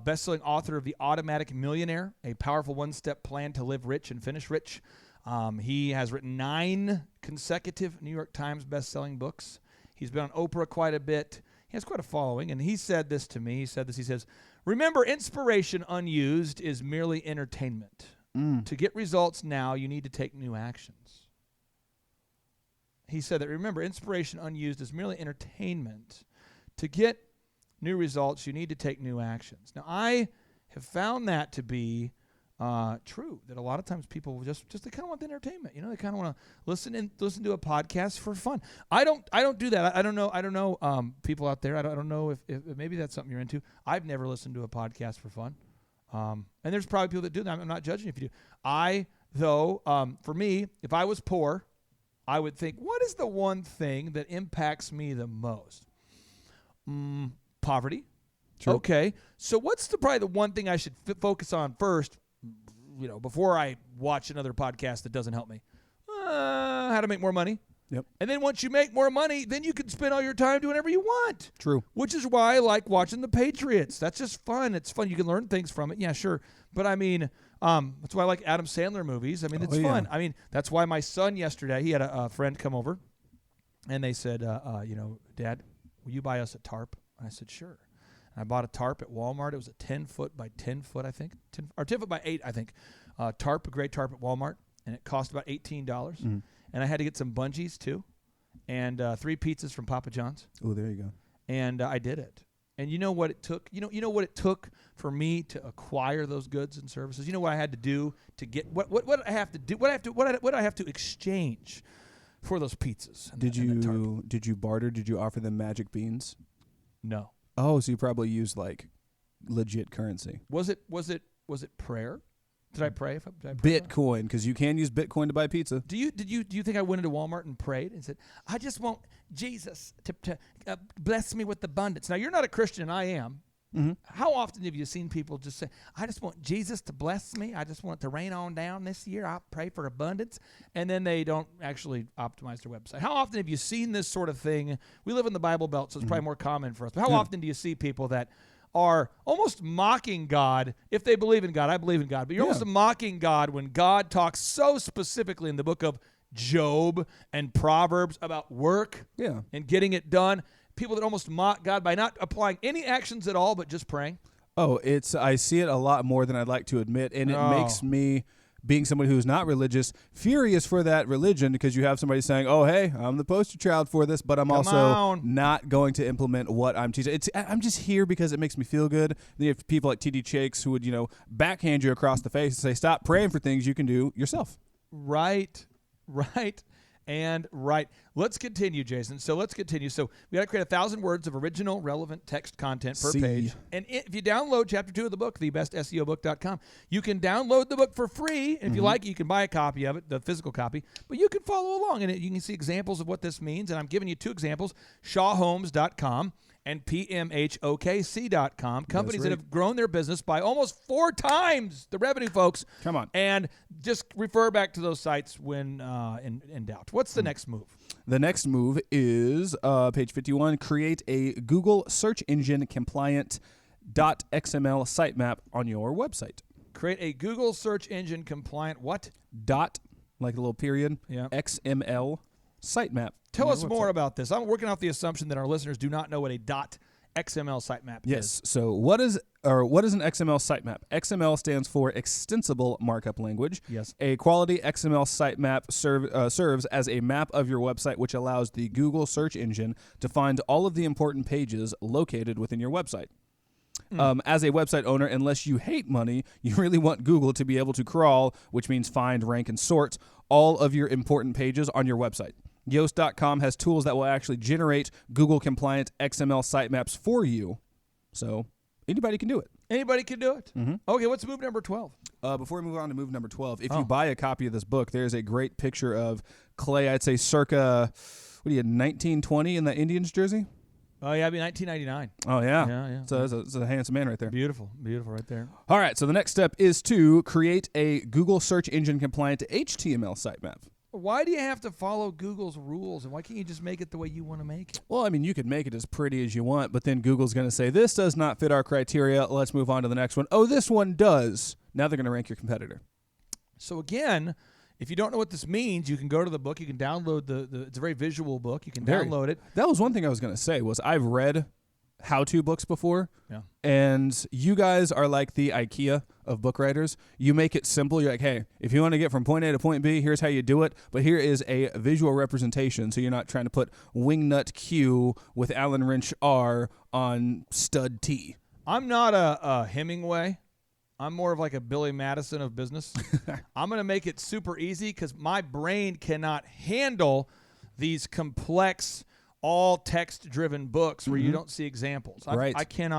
best-selling author of The Automatic Millionaire, a powerful one-step plan to live rich and finish rich. He has written 9 consecutive New York Times best-selling books. He's been on Oprah quite a bit. He has quite a following, and he said this to me. He says, remember, inspiration unused is merely entertainment. To get results now, you need to take new actions. He said that, remember, inspiration unused is merely entertainment. To get new results, you need to take new actions. Now, I have found that to be true, that a lot of times people just they kind of want the entertainment. They kind of want to listen to a podcast for fun. I don't do that. I don't know people out there. I don't know if maybe that's something you're into. I've never listened to a podcast for fun. And there's probably people that do that. I'm not judging if you do. I, though, for me, if I was poor, I would think, what is the one thing that impacts me the most? Poverty. True. Okay. So what's probably the one thing I should focus on first, before I watch another podcast that doesn't help me? How to make more money. Yep. And then once you make more money, then you can spend all your time doing whatever you want. True. Which is why I like watching the Patriots. That's just fun. It's fun. You can learn things from it. Yeah, sure. But I mean, that's why I like Adam Sandler movies. I mean, it's fun. I mean, that's why my son yesterday, he had a friend come over, and they said, Dad, will you buy us a tarp? And I said, sure. And I bought a tarp at Walmart. It was a 10-foot by 10-foot, I think, 10 foot by 8, I think. Tarp, a great tarp at Walmart, and it cost about $18. Mm-hmm. And I had to get some bungees, too, and 3 pizzas from Papa John's. Oh, there you go. And I did it. And you know what it took? You know what it took for me to acquire those goods and services? You know what I had to do to get what I have to do? What I have to exchange for those pizzas? Did you barter? Did you offer them magic beans? No. Oh, so you probably used like legit currency. Was it prayer? Did I pray? Did I pray Bitcoin, because you can use Bitcoin to buy pizza. Do you think I went into Walmart and prayed and said, I just want Jesus to bless me with abundance? Now, you're not a Christian, I am. Mm-hmm. How often have you seen people just say, I just want Jesus to bless me. I just want it to rain on down this year. I'll pray for abundance. And then they don't actually optimize their website. How often have you seen this sort of thing? We live in the Bible Belt, so it's probably more common for us. But how often do you see people that are almost mocking God? If they believe in God, I believe in God, but you're almost mocking God when God talks so specifically in the book of Job and Proverbs about work and getting it done. People that almost mock God by not applying any actions at all, but just praying. Oh, I see it a lot more than I'd like to admit, and it makes me, being someone who's not religious, furious for that religion, because you have somebody saying, oh, hey, I'm the poster child for this, but I'm also not going to implement what I'm teaching. I'm just here because it makes me feel good. Then you have people like T.D. Jakes who would, backhand you across the face and say, stop praying for things you can do yourself. Right. Let's continue, Jason. So let's continue. So we got to create 1,000 words of original, relevant text content per page. And if you download Chapter 2 of the book, thebestseobook.com, you can download the book for free. And if you like it, you can buy a copy of it, the physical copy. But you can follow along, and you can see examples of what this means. And I'm giving you 2 examples, shawhomes.com and pmhokc.com, companies that have grown their business by almost 4 times the revenue, folks. Come on. And just refer back to those sites when in doubt. What's the next move? The next move is page 51, create a Google search engine compliant .xml sitemap on your website. Create a Google search engine compliant what? Dot, like a little period, XML sitemap. Tell us more about this. I'm working off the assumption that our listeners do not know what a .xml sitemap is. Yes. So what is an XML sitemap? XML stands for Extensible Markup Language. Yes. A quality XML sitemap serves as a map of your website, which allows the Google search engine to find all of the important pages located within your website. As a website owner, unless you hate money, you really want Google to be able to crawl, which means find, rank, and sort all of your important pages on your website. Yoast.com has tools that will actually generate Google-compliant XML sitemaps for you. So anybody can do it. Anybody can do it. Mm-hmm. Okay, what's move number 12? Before we move on to move number 12, if you buy a copy of this book, there's a great picture of Clay, I'd say circa, 1920 in the Indians jersey? Oh, yeah, it'd be 1999. Oh, yeah. Yeah. So that's a handsome man right there. Beautiful right there. All right, so the next step is to create a Google search engine compliant HTML sitemap. Why do you have to follow Google's rules, and why can't you just make it the way you want to make it? Well, I mean, you could make it as pretty as you want, but then Google's going to say, this does not fit our criteria. Let's move on to the next one. Oh, this one does. Now they're going to rank your competitor. So again, if you don't know what this means, you can go to the book. You can download it's a very visual book. You can download it. That was one thing I was going to say was I've read how-to books before. Yeah. And you guys are like the IKEA of book writers. You make it simple. You're like, hey, if you want to get from point A to point B, here's how you do it. But here is a visual representation, so you're not trying to put Wingnut Q with Allen wrench R on stud T. I'm not a Hemingway. I'm more of like a Billy Madison of business. I'm going to make it super easy because my brain cannot handle these complex, all text-driven books where you don't see examples. Right. I can't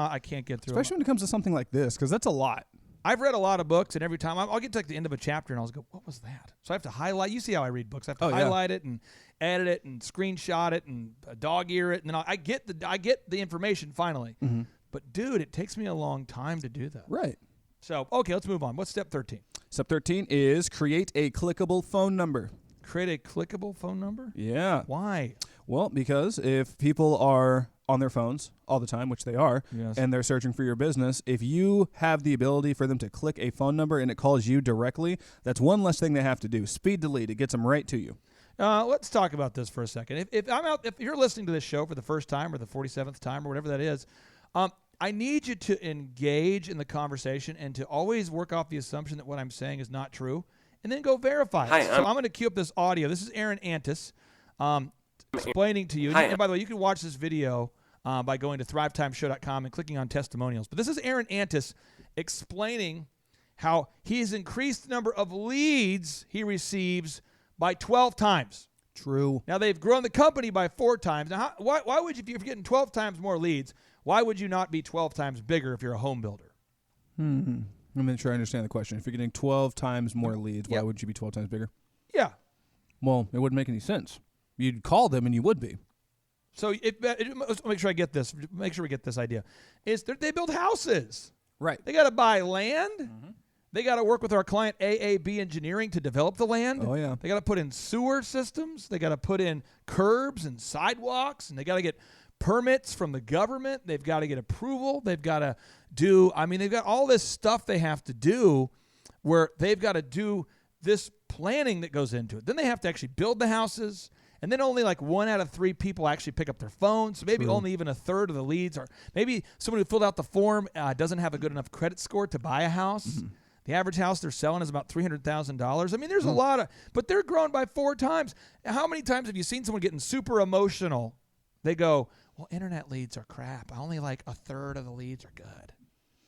get through them. Especially when it comes to something like this, because that's a lot. I've read a lot of books, and every time I'll get to like the end of a chapter, and I'll just go, what was that? So I have to highlight. You see how I read books. I have to highlight it and edit it and screenshot it and dog ear it, and then I get the information finally. Mm-hmm. But, dude, it takes me a long time to do that. Right. So, okay, let's move on. What's step 13? Step 13 is create a clickable phone number. Create a clickable phone number? Yeah. Why? Well, because if people are on their phones all the time, which they are, Yes. and they're searching for your business, if you have the ability for them to click a phone number and it calls you directly, that's one less thing they have to do. Speed delete. It gets them right to you. Let's talk about this for a second. If you're listening to this show for the first time or the 47th time or whatever that is, I need you to engage in the conversation and to always work off the assumption that what I'm saying is not true, and then go verify it. So I'm going to cue up this audio. This is Aaron Antis explaining to you. And by the way, you can watch this video by going to thrivetimeshow.com and clicking on testimonials. But this is Aaron Antis explaining how he's increased the number of leads he receives by 12 times. True. Now, they've grown the company by 4 times. Now, why would you, if you're getting 12 times more leads, why would you not be 12 times bigger if you're a home builder? I'm not sure I understand the question. If you're getting 12 times more leads, why would you be 12 times bigger? Yeah. Well, it wouldn't make any sense. You'd call them and you would be. So let's make sure I get this. Make sure we get this idea. They build houses. Right. They got to buy land. They got to work with our client AAB Engineering to develop the land. Oh, yeah. They got to put in sewer systems. They got to put in curbs and sidewalks, and they got to get permits from the government. They've got to get approval. They've got to they've got all this stuff they have to do where they've got to do this planning that goes into it. Then they have to actually build the houses, and then only like 1 out of 3 people actually pick up their phones. So maybe only even a third of the leads, or maybe someone who filled out the form doesn't have a good enough credit score to buy a house. The average house they're selling is about $300,000. I mean, there's a lot of, but they're grown by 4 times. How many times have you seen someone getting super emotional? They go, well, internet leads are crap. Only like a third of the leads are good.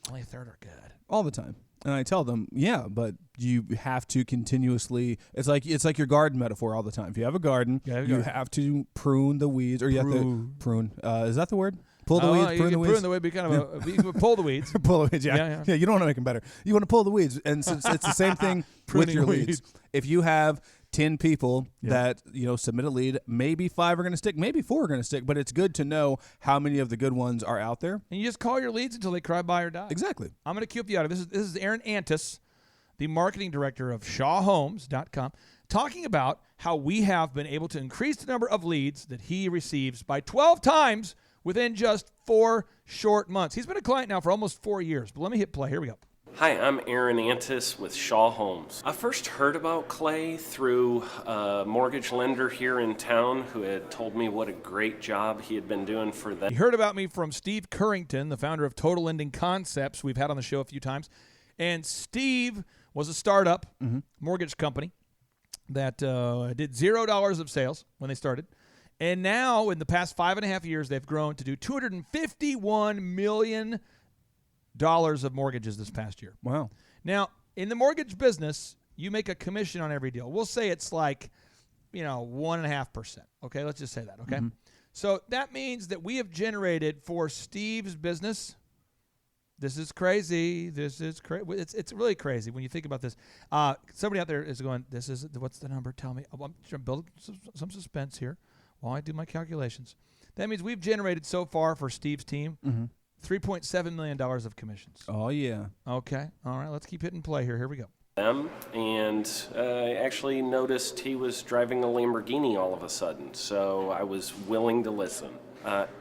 Only a third are good. All the time. And I tell them, yeah, but you have to continuously, it's like your garden metaphor all the time. If you have a garden, you have to prune the weeds, or you have to prune. Is that the word? Pull the weeds, prune the weeds. Prune the weeds, be kind of you can pull the weeds. Pull the weeds, yeah. You don't want to make them better. You want to pull the weeds. And since it's the same thing with your leads. If you have 10 people that submit a lead, maybe 5 are going to stick, maybe 4 are going to stick, but it's good to know how many of the good ones are out there. And you just call your leads until they cry, buy, or die. Exactly. I'm going to cue up the audio. This is Aaron Antis, the marketing director of ShawHomes.com, talking about how we have been able to increase the number of leads that he receives by 12 times within just 4 short months. He's been a client now for almost 4 years, but let me hit play. Here we go. Hi, I'm Aaron Antis with Shaw Homes. I first heard about Clay through a mortgage lender here in town who had told me what a great job he had been doing for them. You heard about me from Steve Currington, the founder of Total Lending Concepts. We've had on the show a few times. And Steve was a startup mortgage company that did $0 of sales when they started. And now, in the past 5.5 years, they've grown to do $251 million of mortgages this past year. Wow. Now, in the mortgage business, you make a commission on every deal. We'll say it's like, 1.5%. Okay, let's just say that, okay? So that means that we have generated for Steve's business, this is crazy. It's really crazy when you think about this. Somebody out there is going, what's the number? Tell me. I'm trying to build some suspense here while I do my calculations. That means we've generated so far for Steve's team $3.7 million of commissions. Oh, yeah. Okay. All right. Let's keep hitting play here. Here we go. And I actually noticed he was driving a Lamborghini all of a sudden, so I was willing to listen.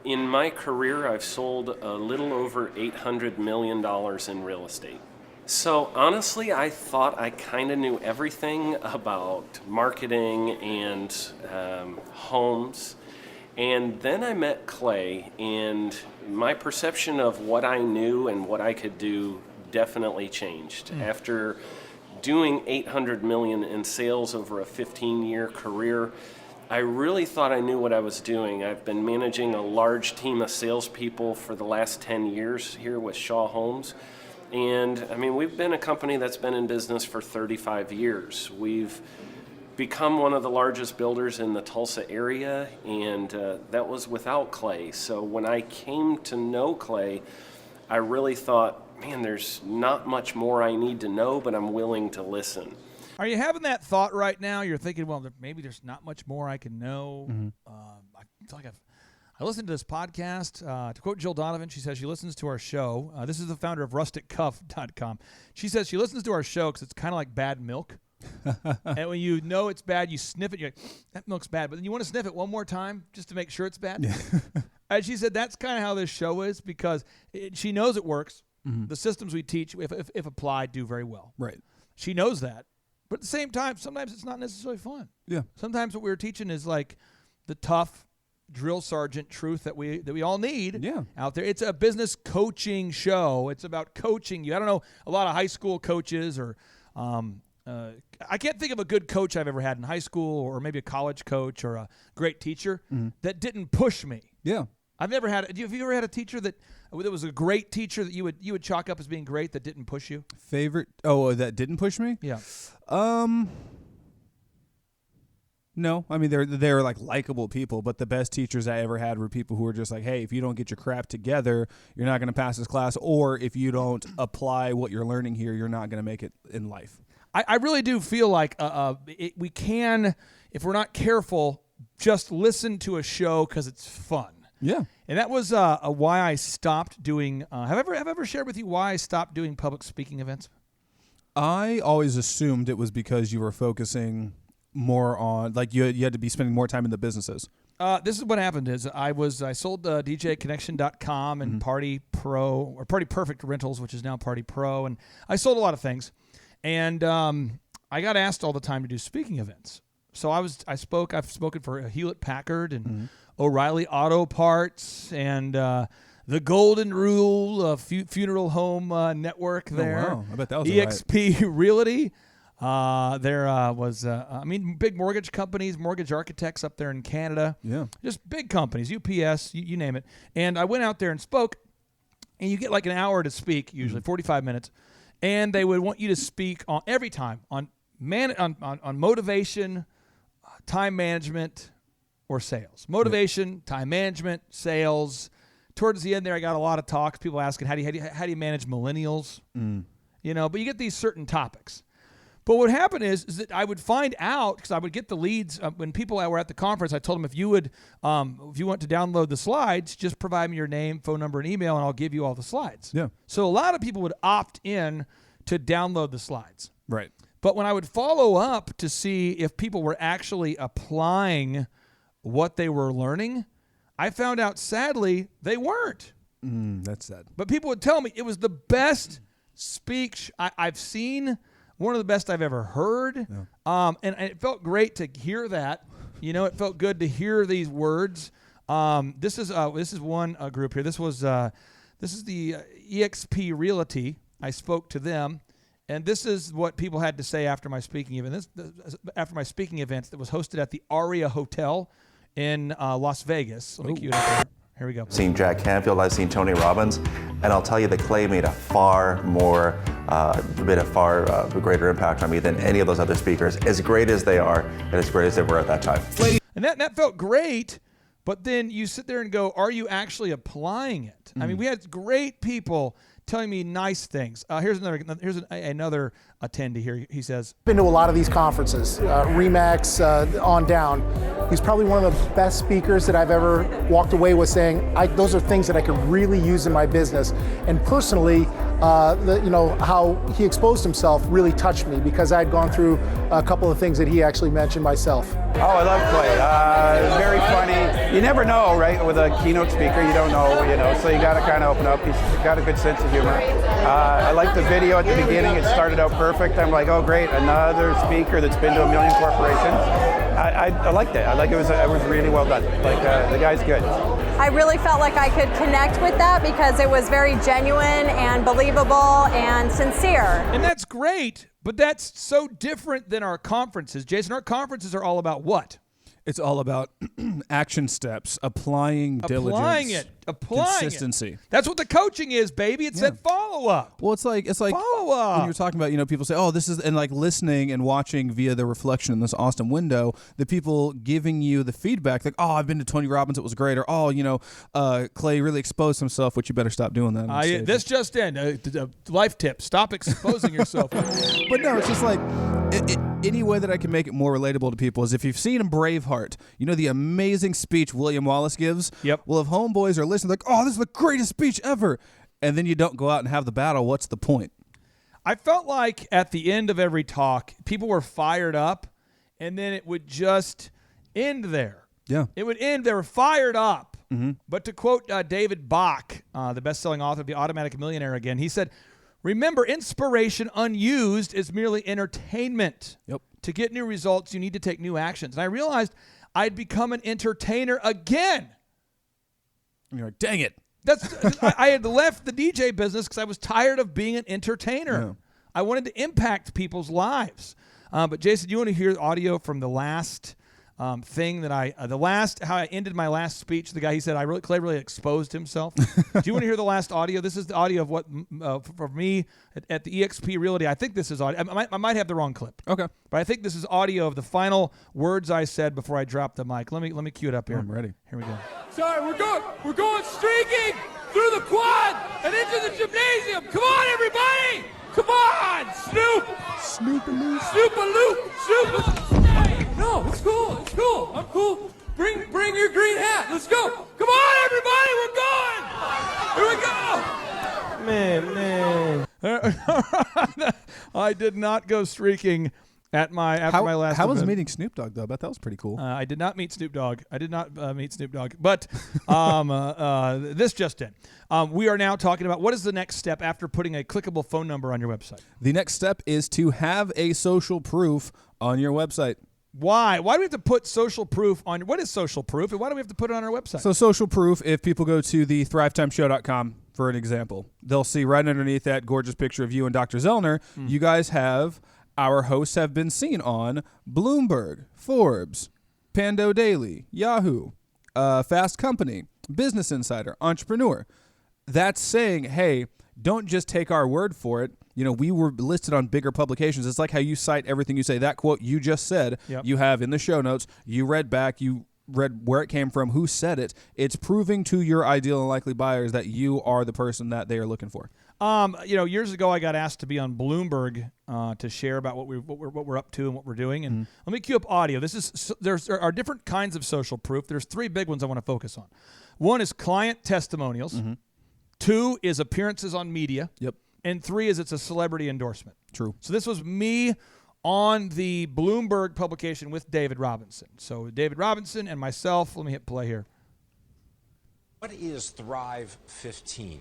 In my career, I've sold a little over $800 million in real estate. So honestly, I thought I kind of knew everything about marketing and homes. And then I met Clay, and my perception of what I knew and what I could do definitely changed. After doing $800 million in sales over a 15-year career, I really thought I knew what I was doing. I've been managing a large team of salespeople for the last 10 years here with Shaw Homes. And I mean, we've been a company that's been in business for 35 years. We've become one of the largest builders in the Tulsa area, and that was without Clay. So when I came to know Clay, I really thought, man, there's not much more I need to know, but I'm willing to listen. Are you having that thought right now? You're thinking, well, maybe there's not much more I can know. I feel like I listened to this podcast. To quote Jill Donovan, she says she listens to our show. This is the founder of RusticCuff.com. She says she listens to our show because it's kind of like bad milk. And when you know it's bad, you sniff it. You're like, that milk's bad. But then you want to sniff it one more time just to make sure it's bad. Yeah. And she said that's kind of how this show is because she knows it works. The systems we teach, if applied, do very well. Right. She knows that. But at the same time, sometimes it's not necessarily fun. Yeah. Sometimes what we're teaching is like the tough drill sergeant truth that we all need out there. It's a business coaching show. It's about coaching you. I don't know a lot of high school coaches or I can't think of a good coach I've ever had in high school or maybe a college coach or a great teacher that didn't push me. Yeah. I've never had. Have you ever had a teacher that was a great teacher that you would chalk up as being great that didn't push you? Favorite? Oh, that didn't push me? Yeah. No, I mean they're like likable people, but the best teachers I ever had were people who were just like, hey, if you don't get your crap together, you're not going to pass this class, or if you don't apply what you're learning here, you're not going to make it in life. I really do feel like we can, if we're not careful, just listen to a show because it's fun. Yeah. And that was why I stopped doing. Have I ever shared with you why I stopped doing public speaking events? I always assumed it was because you were focusing more on, like you had to be spending more time in the businesses. This is what happened is I sold DJConnection.com and Party Pro or Party Perfect Rentals, which is now Party Pro, and I sold a lot of things. And I got asked all the time to do speaking events. So I've spoken for Hewlett Packard and O'Reilly Auto Parts and the Golden Rule Funeral Home Network there. Oh, wow. I bet that was EXP Realty. There was, big mortgage companies, mortgage architects up there in Canada. Yeah. Just big companies, UPS, you name it. And I went out there and spoke, and you get like an hour to speak, usually 45 minutes. And they would want you to speak on every time on motivation, time management, or sales. Motivation, time management, sales. Towards the end there, I got a lot of talks. People asking, how do you manage millennials? You know, but you get these certain topics. But what happened is that I would find out, because I would get the leads when people were at the conference. I told them if you want to download the slides, just provide me your name, phone number, and email, and I'll give you all the slides. Yeah. So a lot of people would opt in to download the slides. Right. But when I would follow up to see if people were actually applying what they were learning, I found out, sadly, they weren't. That's sad. But people would tell me it was the best speech I've seen. One of the best I've ever heard. Yeah. And it felt great to hear that. You know, it felt good to hear these words. This is one group here. This is the EXP Realty. I spoke to them, and this is what people had to say after my speaking event. After my speaking event that was hosted at the Aria Hotel in Las Vegas. Let me cue it up there. Here we go. I've seen Jack Canfield, I've seen Tony Robbins, and I'll tell you that Clay made a far greater impact on me than any of those other speakers, as great as they are and as great as they were at that time. And that felt great, but then you sit there and go, are you actually applying it? I mean, we had great people telling me nice things. Here's another attendee here. He says, been to a lot of these conferences, RE/MAX on down. He's probably one of the best speakers that I've ever walked away with saying, those are things that I could really use in my business. And personally, how he exposed himself really touched me because I'd gone through a couple of things that he actually mentioned myself. Oh, I love Clay. Very funny. you never know, right? With a keynote speaker, you don't know, so you got to kind of open up. He's got a good sense of humor. I like the video at the beginning. It started out perfect. I'm like, oh, great, another speaker that's been to 1 million corporations. I liked it. I like it was really well done. Like the guy's good. I really felt like I could connect with that because it was very genuine and believable and sincere. And that's great, but that's so different than our conferences. Jason, our conferences are all about what? It's all about action steps, applying diligence, consistency. That's what the coaching is, baby. It said follow up. Well, it's like follow up. When you're talking about, people say, oh, this is, and like listening and watching via the reflection in this awesome window, the people giving you the feedback, like, oh, I've been to Tony Robbins, it was great, or oh, Clay really exposed himself, which you better stop doing that. This just in, life tip: stop exposing yourself. But no, it's just like. Any way that I can make it more relatable to people is if you've seen Braveheart, the amazing speech William Wallace gives. Yep. Well, if homeboys are listening, like, oh, this is the greatest speech ever, and then you don't go out and have the battle, what's the point? I felt like at the end of every talk, people were fired up, and then it would just end there. Yeah. It would end. They were fired up. Mm-hmm. But to quote David Bach, the best-selling author of The Automatic Millionaire again, he said, remember, inspiration unused is merely entertainment. Yep. To get new results, you need to take new actions. And I realized I'd become an entertainer again. And you're like, dang it. I had left the DJ business because I was tired of being an entertainer. Yeah. I wanted to impact people's lives. But Jason, you want to hear audio from the last thing that how I ended my last speech? The guy, he said, Clay really exposed himself. Do you want to hear the last audio? This is the audio of what, for me, at the EXP Realty, I think this is audio. I might have the wrong clip. Okay. But I think this is audio of the final words I said before I dropped the mic. Let me cue it up here. I'm ready. Here we go. Sorry, we're going streaking through the quad and into the gymnasium. Come on, everybody! Come on! Snoop-a-loop! No, it's cool. I'm cool. Bring your green hat. Let's go. Come on, everybody, we're going. Here we go. Man. I did not go streaking after my last. How was event. meeting Snoop Dogg though? I bet that was pretty cool. I did not meet Snoop Dogg. But this just in. We are now talking about what is the next step after putting a clickable phone number on your website. The next step is to have a social proof on your website. Why? Why do we have to put social proof on? What is social proof, and why do we have to put it on our website? So social proof, if people go to the thrivetimeshow.com, for an example, they'll see right underneath that gorgeous picture of you and Dr. Zellner, you guys have, our hosts have been seen on Bloomberg, Forbes, Pando Daily, Yahoo, Fast Company, Business Insider, Entrepreneur. That's saying, hey, don't just take our word for it. We were listed on bigger publications. It's like how you cite everything you say. That quote you just said, you have in the show notes. You read back. You read where it came from, who said it. It's proving to your ideal and likely buyers that you are the person that they are looking for. Years ago, I got asked to be on Bloomberg to share about what we're up to and what we're doing. And let me cue up audio. There are different kinds of social proof. There's three big ones I want to focus on. One is client testimonials. Mm-hmm. Two is appearances on media. Yep. And three is it's a celebrity endorsement. True. So this was me on the Bloomberg publication with David Robinson. So David Robinson and myself. Let me hit play here. What is Thrive 15?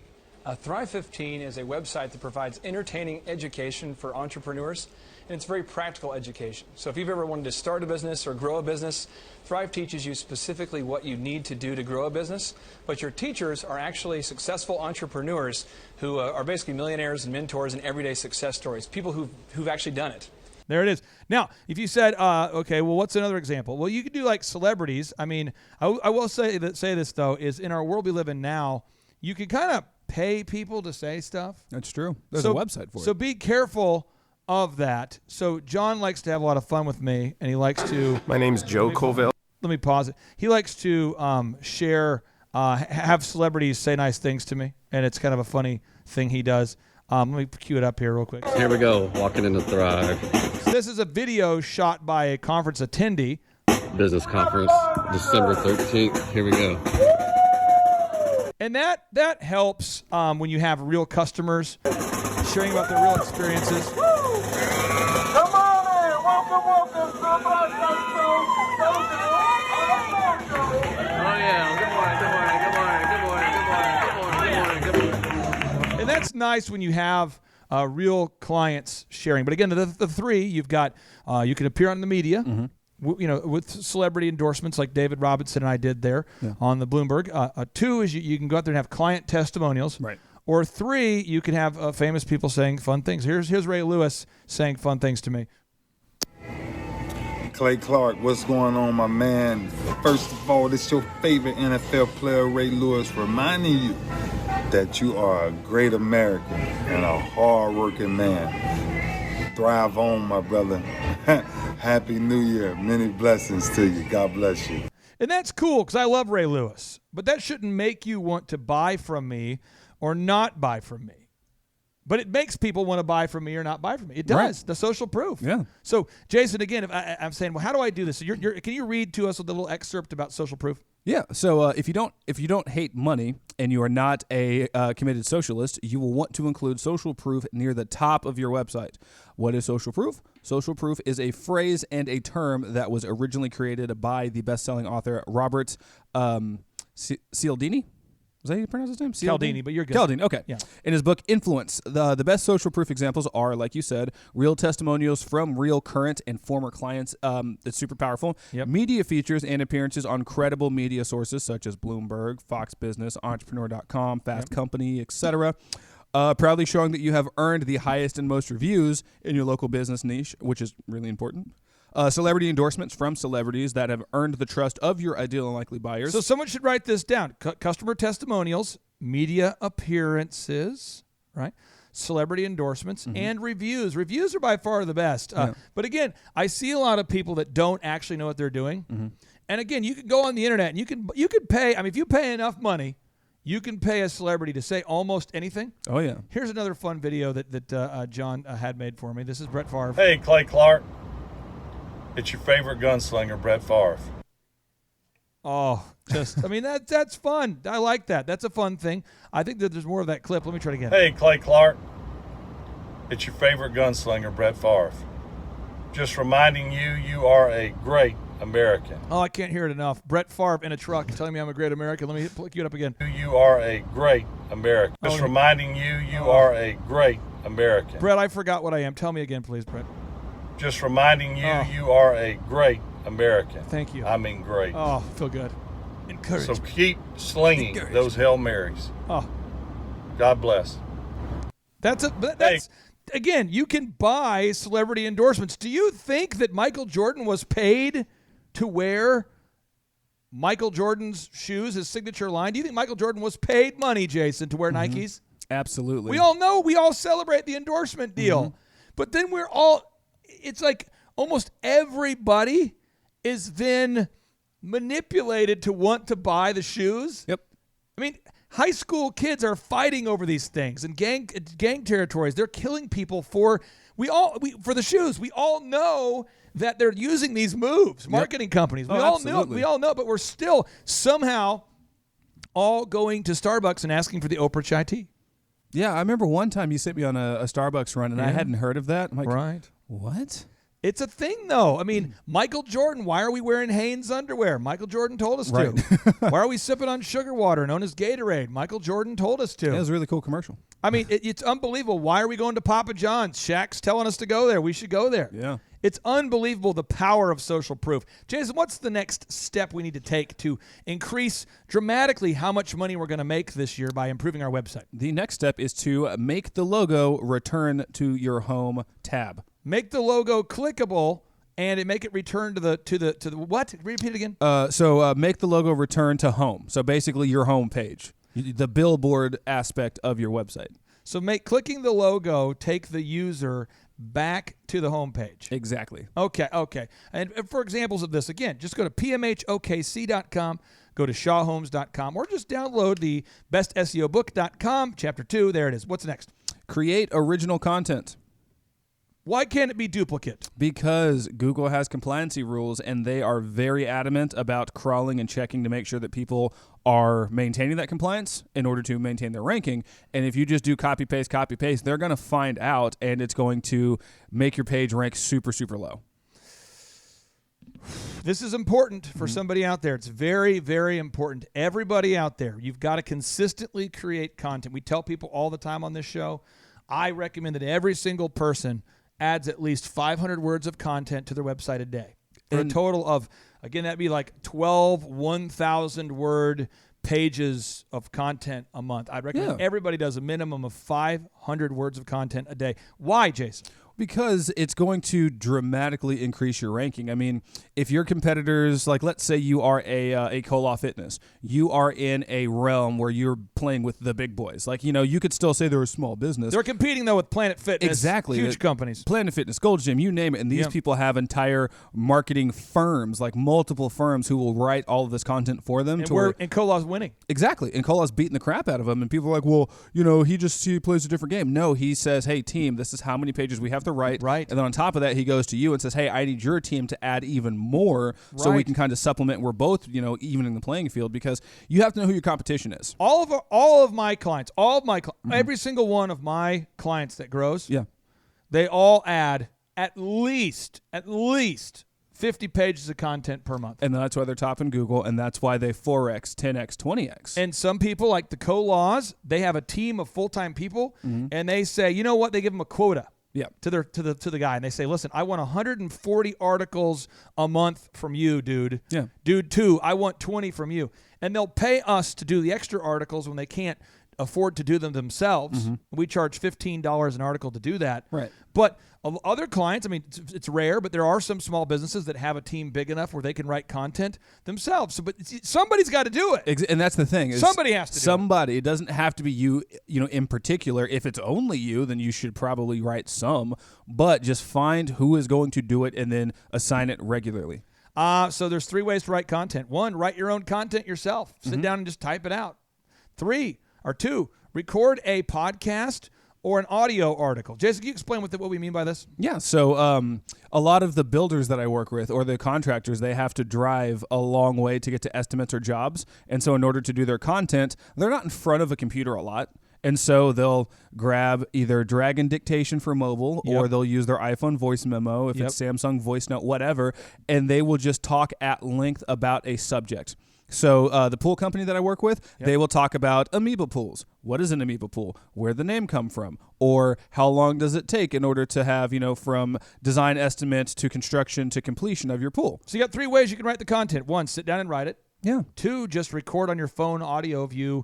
Thrive 15 is a website that provides entertaining education for entrepreneurs, and it's very practical education. So if you've ever wanted to start a business or grow a business, Thrive teaches you specifically what you need to do to grow a business, but your teachers are actually successful entrepreneurs who are basically millionaires and mentors and everyday success stories, people who've actually done it. There it is. Now, if you said, okay, well, what's another example? Well, you could do like celebrities. I mean, I will say this, though, is in our world we live in now, you can kind of pay people to say stuff. That's true. There's a website for it. So be careful of that. So John likes to have a lot of fun with me, and he likes to... My name's Joe Colville. Let me pause it. He likes to share, have celebrities say nice things to me, and it's kind of a funny thing he does. Let me cue it up here real quick. Here we go, walking into Thrive. So this is a video shot by a conference attendee. Business conference, December 13th. Here we go. And that helps when you have real customers sharing about their real experiences. Come on in! Welcome! Oh, yeah. it's nice when you have real clients sharing. But again, the three, you've got you can appear on the media, with celebrity endorsements like David Robinson and I did there on the Bloomberg. 2 is you can go out there and have client testimonials. Right. Or 3, you can have famous people saying fun things. Here's Ray Lewis saying fun things to me. Clay Clark, what's going on, my man? First of all, this is your favorite NFL player, Ray Lewis, reminding you that you are a great American and a hard-working man. Thrive on, my brother. Happy New Year. Many blessings to you. God bless you. And that's cool because I love Ray Lewis. But that shouldn't make you want to buy from me or not buy from me. But it makes people want to buy from me or not buy from me. It does. Right. The social proof. Yeah. So, Jason, again, if I'm saying, well, how do I do this? So can you read to us a little excerpt about social proof? Yeah. So if you don't hate money and you are not a committed socialist, you will want to include social proof near the top of your website. What is social proof? Social proof is a phrase and a term that was originally created by the best-selling author Robert Cialdini. Was that how you pronounce his name? Cialdini, but you're good. Cialdini, okay. Yeah. In his book, Influence, the best social proof examples are, like you said, real testimonials from real current and former clients. It's super powerful. Yep. Media features and appearances on credible media sources such as Bloomberg, Fox Business, Entrepreneur.com, Fast Company, etc. Proudly showing that you have earned the highest and most reviews in your local business niche, which is really important. Celebrity endorsements from celebrities that have earned the trust of your ideal and likely buyers. So someone should write this down. Customer testimonials, media appearances, right? Celebrity endorsements, and reviews. Reviews are by far the best. But again, I see a lot of people that don't actually know what they're doing. And again, you can go on the internet and you can pay. I mean, if you pay enough money, you can pay a celebrity to say almost anything. Oh, yeah. Here's another fun video that John had made for me. This is Brett Favre. Hey, Clay Clark. It's your favorite gunslinger, Brett Favre. Oh, I mean, that's fun. I like that. That's a fun thing. I think that there's more of that clip. Let me try it again. Hey, Clay Clark. It's your favorite gunslinger, Brett Favre. Just reminding you, you are a great American. Oh, I can't hear it enough. Brett Favre in a truck telling me I'm a great American. Let me pick it up again. You are a great American. Just reminding you, you are a great American. Brett, I forgot what I am. Tell me again, please, Brett. Just reminding you, you are a great American. Thank you. I mean great. Oh, feel good. Encouraged. So keep slinging those Hail Marys. Oh. God bless. That's again, you can buy celebrity endorsements. Do you think that Michael Jordan was paid to wear Michael Jordan's shoes, his signature line? Do you think Michael Jordan was paid money, Jason, to wear Nikes? Absolutely. We all know, we all celebrate the endorsement deal. But then it's like almost everybody is then manipulated to want to buy the shoes. Yep. I mean, high school kids are fighting over these things in gang territories. They're killing people for the shoes. We all know that they're using these moves, marketing companies. We all know, but we're still somehow all going to Starbucks and asking for the Oprah chai tea. Yeah, I remember one time you sent me on a Starbucks run, and I hadn't heard of that. I'm like, right. What? It's a thing, though. I mean, Michael Jordan, why are we wearing Hanes underwear? Michael Jordan told us to. Why are we sipping on sugar water known as Gatorade? Michael Jordan told us to. Yeah, it was a really cool commercial. I mean, it's unbelievable. Why are we going to Papa John's? Shaq's telling us to go there. We should go there. Yeah. It's unbelievable, the power of social proof. Jason, what's the next step we need to take to increase dramatically how much money we're going to make this year by improving our website? The next step is to make the logo return to your home tab. Make the logo clickable and make it return to the what? Repeat it again. So make the logo return to home. So basically your home page, the billboard aspect of your website. So clicking the logo take the user back to the home page. Exactly. Okay. And for examples of this, again, just go to pmhokc.com, go to shawhomes.com, or just download the bestseobook.com, Chapter 2. There it is. What's next? Create original content. Why can't it be duplicate? Because Google has compliancy rules, and they are very adamant about crawling and checking to make sure that people are maintaining that compliance in order to maintain their ranking. And if you just do copy, paste, they're going to find out, and it's going to make your page rank super, super low. This is important for somebody out there. It's very, very important. Everybody out there, you've got to consistently create content. We tell people all the time on this show, I recommend that every single person adds at least 500 words of content to their website a day. For a total of, again, that'd be like 12 1,000-word pages of content a month. I'd recommend everybody does a minimum of 500 words of content a day. Why, Jason? Because it's going to dramatically increase your ranking. I mean, if your competitors, like let's say you are a Koloff Fitness, you are in a realm where you're playing with the big boys. Like, you could still say they're a small business. They're competing, though, with Planet Fitness. Exactly. Huge companies. Planet Fitness, Gold's Gym, you name it. And these people have entire marketing firms, like multiple firms who will write all of this content for them. And Koloff's winning. Exactly. And Koloff's beating the crap out of them. And people are like, well, he plays a different game. No, he says, hey, team, this is how many pages we have to write. Right. And then on top of that, he goes to you and says, hey, I need your team to add even more so we can kind of supplement. We're both, even in the playing field, because you have to know who your competition is. All of my clients, every single one of my clients that grows, they all add at least 50 pages of content per month. And that's why they're top in Google, and that's why they 4X, 10X, 20X. And some people, like the Kolaws, they have a team of full-time people, and they say, you know what, they give them a quota. To the guy, and they say, listen, I want 140 articles a month from you, dude. Yeah. Dude, 2, I want 20 from you. And they'll pay us to do the extra articles when they can't afford to do them themselves. We charge $15 an article to do that. Right. But other clients, I mean, it's rare, but there are some small businesses that have a team big enough where they can write content themselves. So, but somebody's got to do it. And that's the thing. Somebody has to do it. It doesn't have to be you, in particular. If it's only you, then you should probably write some. But just find who is going to do it and then assign it regularly. So there's 3 ways to write content. 1, write your own content yourself. Sit down and just type it out. 2, record a podcast or an audio article. Jason, can you explain what we mean by this? Yeah, so a lot of the builders that I work with or the contractors, they have to drive a long way to get to estimates or jobs. And so in order to do their content, they're not in front of a computer a lot. And so they'll grab either Dragon Dictation for mobile or they'll use their iPhone voice memo, if it's Samsung Voice Note, whatever, and they will just talk at length about a subject. So the pool company that I work with, they will talk about amoeba pools. What is an amoeba pool? Where did the name come from? Or how long does it take in order to have, from design estimate to construction to completion of your pool? So you got 3 ways you can write the content. 1, sit down and write it. Yeah. 2, just record on your phone audio of you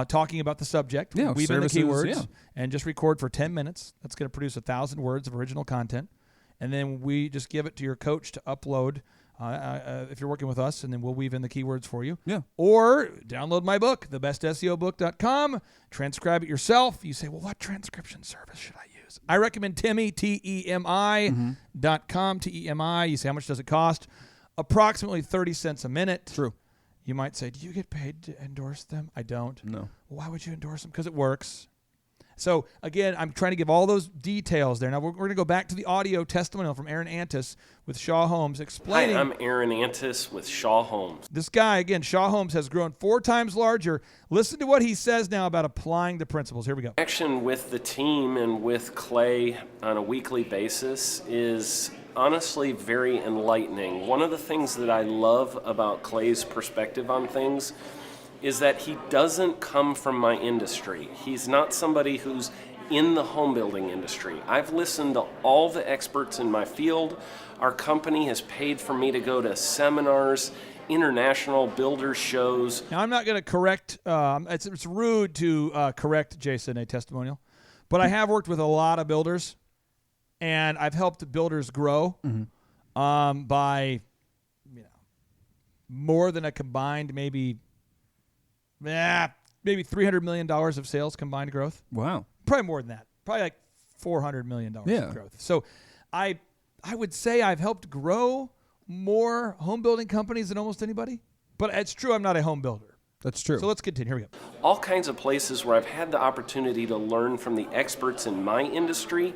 talking about the subject. Yeah, weave in the keywords and just record for 10 minutes. That's going to produce 1,000 words of original content. And then we just give it to your coach to upload if you're working with us, and then we'll weave in the keywords for you. Yeah. Or download my book, thebestseobook.com, transcribe it yourself. You say, well, what transcription service should I use? I recommend Temi, TEMI.com, TEMI. You say, how much does it cost? Approximately 30 cents a minute. True. You might say, do you get paid to endorse them? I don't. No. Well, why would you endorse them? Because it works. So, again, I'm trying to give all those details there. Now, we're going to go back to the audio testimonial from Aaron Antis with Shaw Holmes explaining. Hi, I'm Aaron Antis with Shaw Holmes. This guy, again, Shaw Holmes, has grown 4 times larger. Listen to what he says now about applying the principles. Here we go. Action with the team and with Clay on a weekly basis is honestly very enlightening. One of the things that I love about Clay's perspective on things is that he doesn't come from my industry. He's not somebody who's in the home building industry. I've listened to all the experts in my field. Our company has paid for me to go to seminars, international builder shows. Now, I'm not going to correct, it's rude to correct Jason, a testimonial, but I have worked with a lot of builders, and I've helped builders grow by more than a combined maybe $300 million of sales combined growth. Wow. Probably more than that. Probably like $400 million of growth. So I would say I've helped grow more home building companies than almost anybody. But it's true, I'm not a home builder. That's true. So let's continue. Here we go. All kinds of places where I've had the opportunity to learn from the experts in my industry.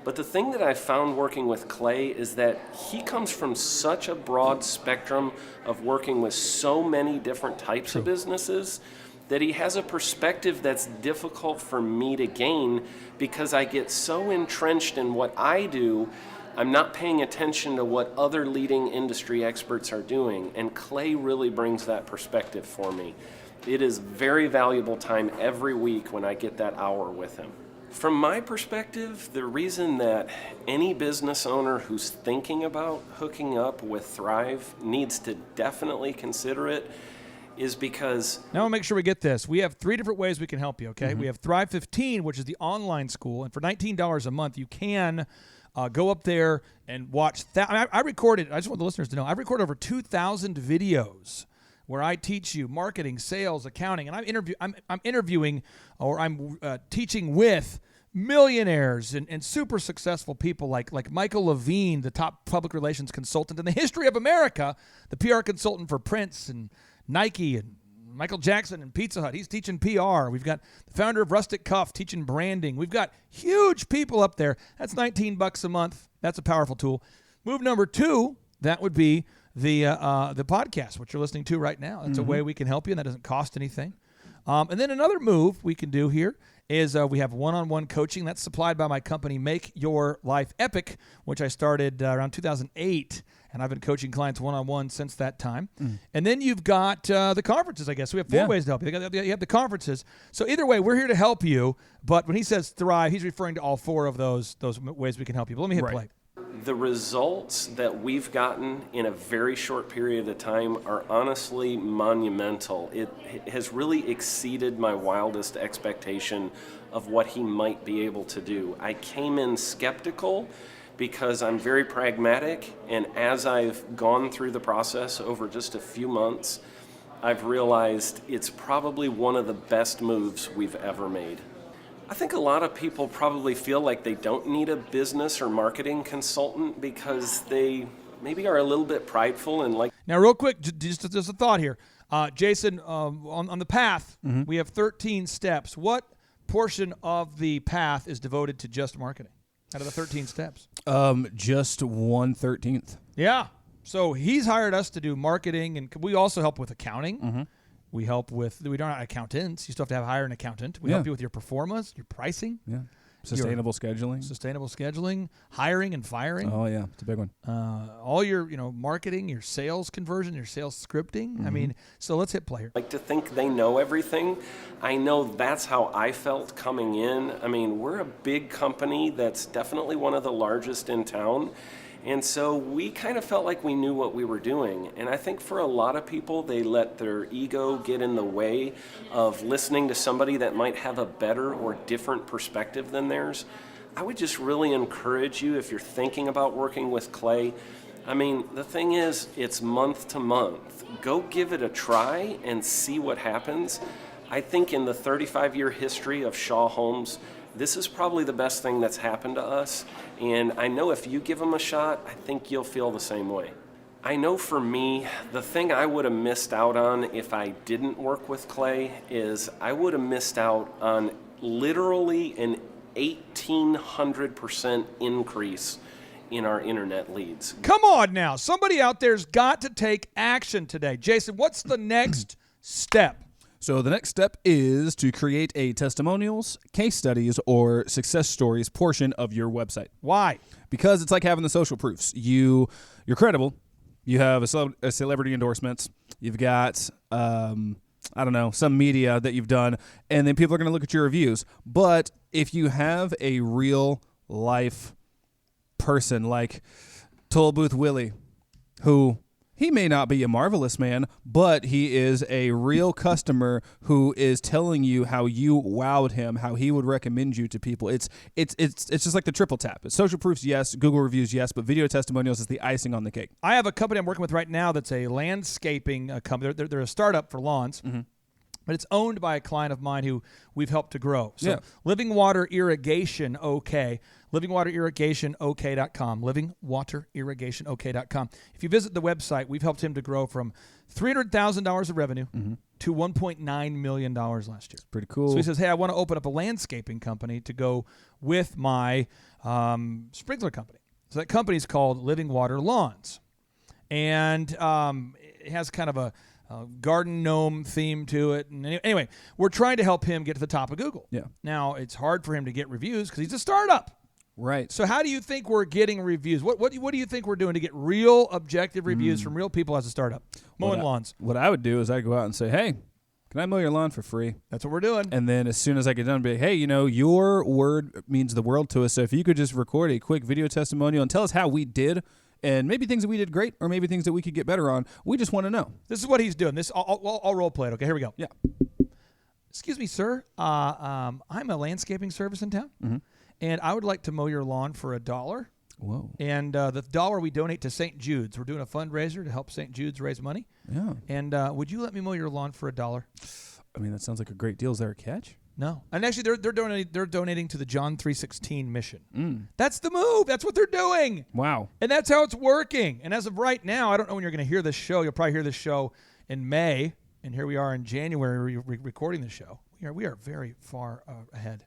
But the thing that I've found working with Clay is that he comes from such a broad spectrum of working with so many different types of businesses that he has a perspective that's difficult for me to gain because I get so entrenched in what I do I'm not paying attention to what other leading industry experts are doing, and Clay really brings that perspective for me. It is very valuable time every week when I get that hour with him. From my perspective, the reason that any business owner who's thinking about hooking up with Thrive needs to definitely consider it is because... Now I'll make sure we get this. We have 3 different ways we can help you, okay? We have Thrive 15, which is the online school, and for $19 a month, you can go up there and watch that. I recorded, I just want the listeners to know, I recorded over 2,000 videos where I teach you marketing, sales, accounting, and I'm interviewing or I'm teaching with millionaires and super successful people like Michael Levine, the top public relations consultant in the history of America, the PR consultant for Prince and Nike and Michael Jackson and Pizza Hut. He's teaching PR. We've got the founder of Rustic Cuff teaching branding. We've got huge people up there. That's $19 a month. That's a powerful tool. Move number 2, that would be the podcast, which you're listening to right now. That's a way we can help you, and that doesn't cost anything. And then another move we can do here is we have one-on-one coaching. That's supplied by my company, Make Your Life Epic, which I started around 2008. And I've been coaching clients one-on-one since that time. And then you've got the conferences, I guess. We have 4 ways to help you. You have the conferences. So either way, we're here to help you. But when he says Thrive, he's referring to all 4 of those ways we can help you. But let me hit play. The results that we've gotten in a very short period of time are honestly monumental. It has really exceeded my wildest expectation of what he might be able to do. I came in skeptical because I'm very pragmatic, and as I've gone through the process over just a few months, I've realized it's probably one of the best moves we've ever made. I think a lot of people probably feel like they don't need a business or marketing consultant because they maybe are a little bit prideful and like... Now, real quick, just a thought here. Jason, on the path, we have 13 steps. What portion of the path is devoted to just marketing out of the 13 steps? Just 1/13. Yeah. So he's hired us to do marketing, and we also help with accounting. We help with, we don't have accountants. You still have to hire an accountant. We help you with your performance, your pricing. Yeah. Sustainable scheduling, hiring and firing. Oh, yeah. It's a big one. All your, marketing, your sales conversion, your sales scripting. I mean, so let's hit play here. Like to think they know everything. I know that's how I felt coming in. I mean, we're a big company that's definitely one of the largest in town. And so we kind of felt like we knew what we were doing. And I think for a lot of people, they let their ego get in the way of listening to somebody that might have a better or different perspective than theirs. I would just really encourage you, if you're thinking about working with Clay, I mean, the thing is, it's month to month. Go give it a try and see what happens. I think in the 35-year history of Shaw Homes, this is probably the best thing that's happened to us, and I know if you give them a shot, I think you'll feel the same way. I know for me, the thing I would have missed out on if I didn't work with Clay is I would have missed out on literally an 1,800% increase in our internet leads. Come on now. Somebody out there's got to take action today. Jason, what's the next step? So the next step is to create a testimonials, case studies, or success stories portion of your website. Why? Because it's like having the social proofs. You're credible. You have a celebrity endorsements. You've got, some media that you've done, and then people are going to look at your reviews. But if you have a real life person like Toll Booth Willie, who... he may not be a marvelous man, but he is a real customer who is telling you how you wowed him, how he would recommend you to people. It's just like the triple tap. Social proofs, yes. Google reviews, yes. But video testimonials is the icing on the cake. I have a company I'm working with right now that's a landscaping company. They're a startup for lawns. But it's owned by a client of mine who we've helped to grow. So Living Water Irrigation OK. LivingWaterIrrigationOK.com. LivingWaterIrrigationOK.com. If you visit the website, we've helped him to grow from $300,000 of revenue to $1.9 million last year. It's pretty cool. So he says, hey, I want to open up a landscaping company to go with my sprinkler company. So that company's called Living Water Lawns. And it has kind of a garden gnome theme to it. And anyway, we're trying to help him get to the top of Google. Yeah. Now, it's hard for him to get reviews because he's a startup. Right. So how do you think we're getting reviews? What do you think we're doing to get real objective reviews from real people as a startup? Mowing lawns. What I would do is I'd go out and say, hey, can I mow your lawn for free? That's what we're doing. And then as soon as I get done, be like, hey, your word means the world to us. So if you could just record a quick video testimonial and tell us how we did, and maybe things that we did great or maybe things that we could get better on, we just want to know. This is what he's doing. I'll role play it. Okay, here we go. Yeah. Excuse me, sir. I'm a landscaping service in town, and I would like to mow your lawn for $1. Whoa. And the $1 we donate to St. Jude's. We're doing a fundraiser to help St. Jude's raise money. Yeah. And would you let me mow your lawn for $1? I mean, that sounds like a great deal. Is there a catch? No. And actually, they're donating to the John 3:16 mission. That's the move. That's what they're doing. Wow. And that's how it's working. And as of right now, I don't know when you're going to hear this show. You'll probably hear this show in May. And here we are in January recording the show. We are very far ahead.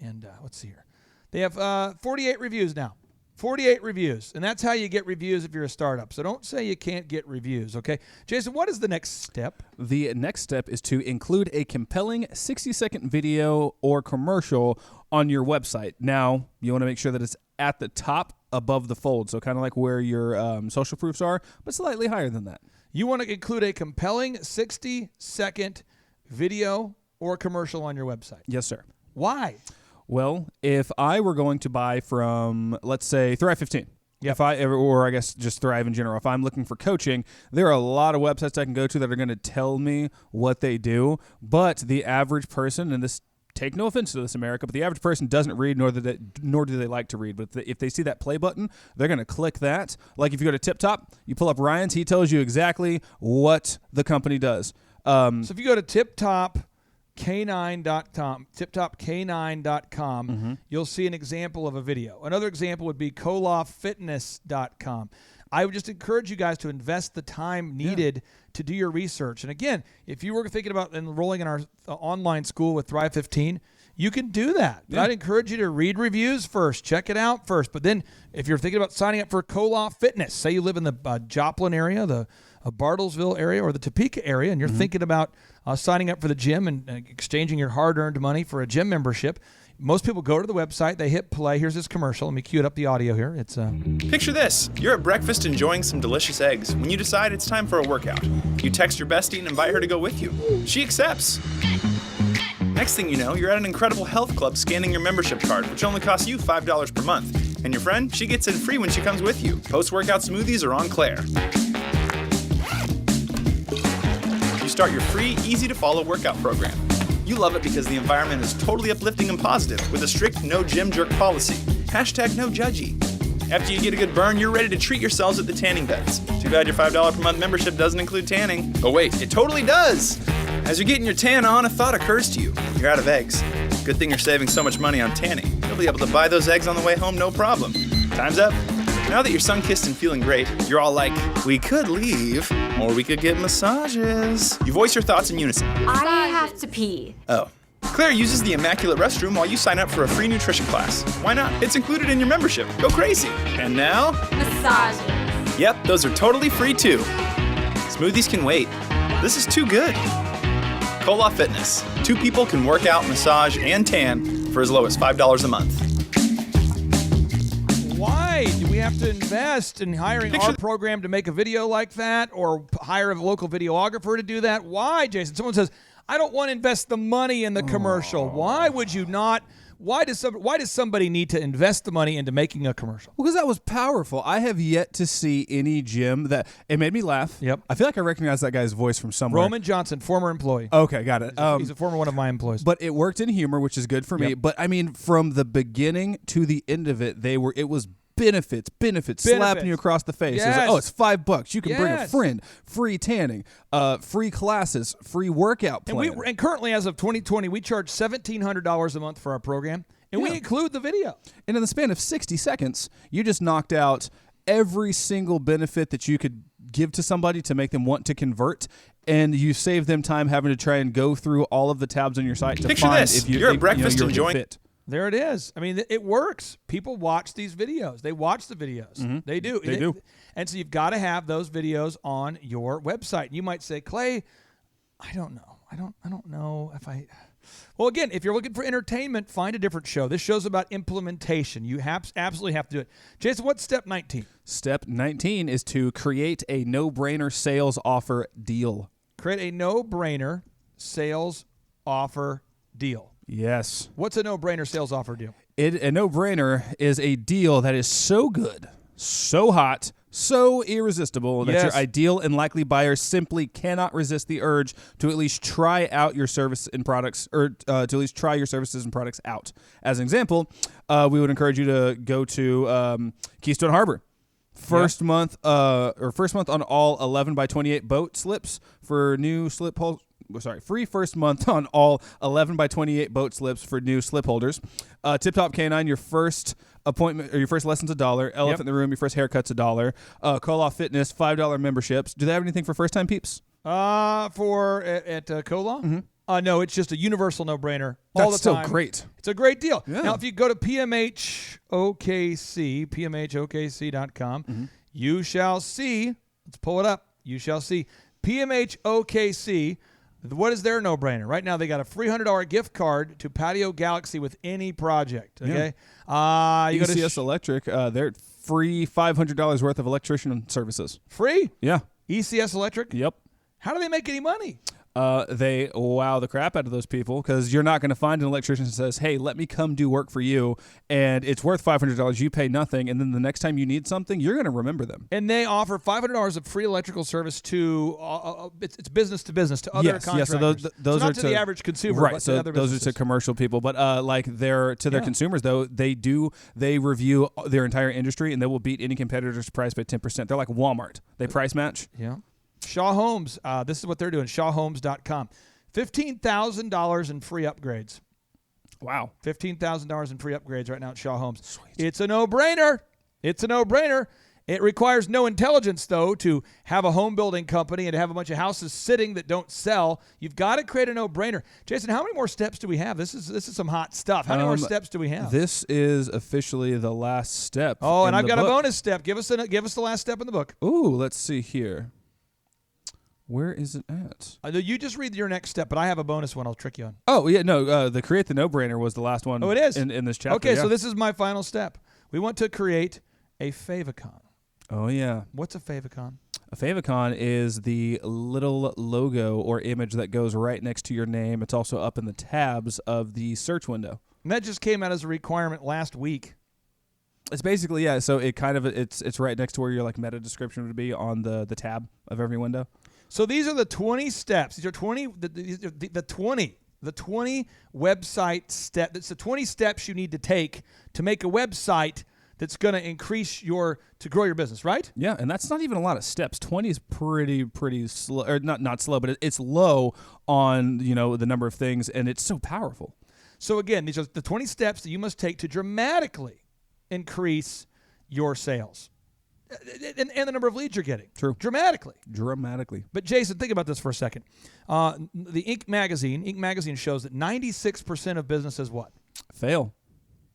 And let's see here. They have 48 reviews now. 48 reviews. And that's how you get reviews if you're a startup. So don't say you can't get reviews, okay? Jason, what is the next step? The next step is to include a compelling 60-second video or commercial on your website. Now, you want to make sure that it's at the top above the fold, so kind of like where your social proofs are, but slightly higher than that. You want to include a compelling 60-second video or commercial on your website. Yes, sir. Why? Well, if I were going to buy from, let's say, Thrive 15, or I guess just Thrive in general, if I'm looking for coaching, there are a lot of websites I can go to that are going to tell me what they do, but the average person, and this, take no offense to this, America, but the average person doesn't read, nor do they like to read. But if they see that play button, they're going to click that. Like if you go to TipTop, you pull up Ryan's, he tells you exactly what the company does. So if you go to TipTopK9.com, TipTopK9.com, you'll see an example of a video. Another example would be KolofFitness.com. I would just encourage you guys to invest the time needed to do your research. And again, if you were thinking about enrolling in our online school with Thrive 15, you can do that. But I'd encourage you to read reviews first. Check it out first. But then if you're thinking about signing up for Koloff Fitness, say you live in the Joplin area, the Bartlesville area, or the Topeka area, and you're thinking about signing up for the gym and exchanging your hard-earned money for a gym membership, most people go to the website, they hit play. Here's this commercial. Let me cue it up the audio here. It's Picture this. You're at breakfast enjoying some delicious eggs when you decide it's time for a workout. You text your bestie and invite her to go with you. She accepts. Next thing you know, you're at an incredible health club scanning your membership card, which only costs you $5 per month. And your friend, she gets in free when she comes with you. Post-workout smoothies are on Claire. You start your free, easy-to-follow workout program. You love it because the environment is totally uplifting and positive with a strict no gym jerk policy. # no judgy. After you get a good burn, you're ready to treat yourselves at the tanning beds. Too bad your $5 per month membership doesn't include tanning. Oh wait, it totally does! As you're getting your tan on, a thought occurs to you. You're out of eggs. Good thing you're saving so much money on tanning. You'll be able to buy those eggs on the way home, no problem. Time's up. Now that you're sun-kissed and feeling great, you're all like, we could leave, or we could get massages. You voice your thoughts in unison. I have to pee. Oh. Claire uses the immaculate restroom while you sign up for a free nutrition class. Why not? It's included in your membership. Go crazy. And now? Massages. Yep, those are totally free too. Smoothies can wait. This is too good. Koloff Fitness. 2 people can work out, massage, and tan for as low as $5 a month. Why do we have to invest in hiring our program to make a video like that, or hire a local videographer to do that? Why, Jason? Someone says, I don't want to invest the money in the commercial. Why would you not? Why does somebody need to invest the money into making a commercial? Well, because that was powerful. I have yet to see any gym that it made me laugh. Yep. I feel like I recognize that guy's voice from somewhere. Roman Johnson, former employee. Okay, got it. He's a former one of my employees. But it worked in humor, which is good for me. But I mean, from the beginning to the end of it, it was benefits, slapping you across the face. Yes. It was like, it's $5. You can bring a friend, free tanning, free classes, free workout plan. And currently, as of 2020, we charge $1,700 a month for our program, and we include the video. And in the span of 60 seconds, you just knocked out every single benefit that you could give to somebody to make them want to convert, and you save them time having to try and go through all of the tabs on your site to Picture find this. if You're at breakfast you're enjoying fit. There it is. I mean, it works. People watch these videos. They watch the videos. They do. They do. And so you've got to have those videos on your website. You might say, Clay, I don't know. I don't know if I Well, again, if you're looking for entertainment, find a different show. This show's about implementation. You absolutely have to do it. Jason, what's step 19? Step 19 is to create a no-brainer sales offer deal. Create a no-brainer sales offer deal. Yes. What's a no-brainer sales offer deal? A no-brainer is a deal that is so good, so hot, so irresistible that your ideal and likely buyer simply cannot resist the urge to at least try out your service and products, or to at least try your services and products out. As an example, we would encourage you to go to Keystone Harbor. First month on all 11 by 28 boat slips for new slip holders. Free first month on all 11 by 28 boat slips for new slip holders. Tip Top Canine, your first appointment or your first lesson's $1. Elephant in the Room, your first haircut's $1. Koloff Fitness, $5 memberships. Do they have anything for first time peeps? At Koloff? Mm-hmm. No, it's just a universal no-brainer all the time. That's so great. It's a great deal. Yeah. Now, if you go to PMHOKC.com, you shall see, let's pull it up, you shall see, PMHOKC, what is their no-brainer? Right now, they got a free $100 gift card to Patio Galaxy with any project, okay? You go to ECS Electric, they're free $500 worth of electrician services. Free? Yeah. ECS Electric? Yep. How do they make any money? They wow the crap out of those people because you're not going to find an electrician that says, hey, let me come do work for you, and it's worth $500. You pay nothing, and then the next time you need something, you're going to remember them. And they offer $500 of free electrical service to it's business to business, to other contractors. So those so are not to the average consumer, right? But So to other those businesses. are to commercial people, but their consumers though they review their entire industry and they will beat any competitor's price by 10%. They're like Walmart. They price match. Yeah. Shaw Homes, this is what they're doing, shawhomes.com. $15,000 in free upgrades. Wow. $15,000 in free upgrades right now at Shaw Homes. Sweet. It's a no-brainer. It's a no-brainer. It requires no intelligence, though, to have a home building company and to have a bunch of houses sitting that don't sell. You've got to create a no-brainer. Jason, how many more steps do we have? This is some hot stuff. How many more steps do we have? This is officially the last step. Oh, and I've got a bonus step. Give us the last step in the book. Ooh, let's see here. Where is it at? You just read your next step, but I have a bonus one I'll trick you on. Oh, yeah, no. The create the no-brainer was the last one. Oh, it is? In this chapter. Okay, yeah. so this is my final step. We want to create a favicon. Oh, yeah. What's a favicon? A favicon is the little logo or image that goes right next to your name. It's also up in the tabs of the search window. And that just came out as a requirement last week. It's basically, yeah, so it's right next to where your like meta description would be on the tab of every window. So these are the 20 steps. These are 20 the 20 website steps. It's the 20 steps you need to take to make a website that's going to to grow your business, right? Yeah, and that's not even a lot of steps. 20 is pretty slow, or not slow, but it's low on, the number of things, and it's so powerful. So again, these are the 20 steps that you must take to dramatically increase your sales. And the number of leads you're getting. True. Dramatically. But Jason, think about this for a second. The Inc. magazine shows that 96% of businesses what? Fail.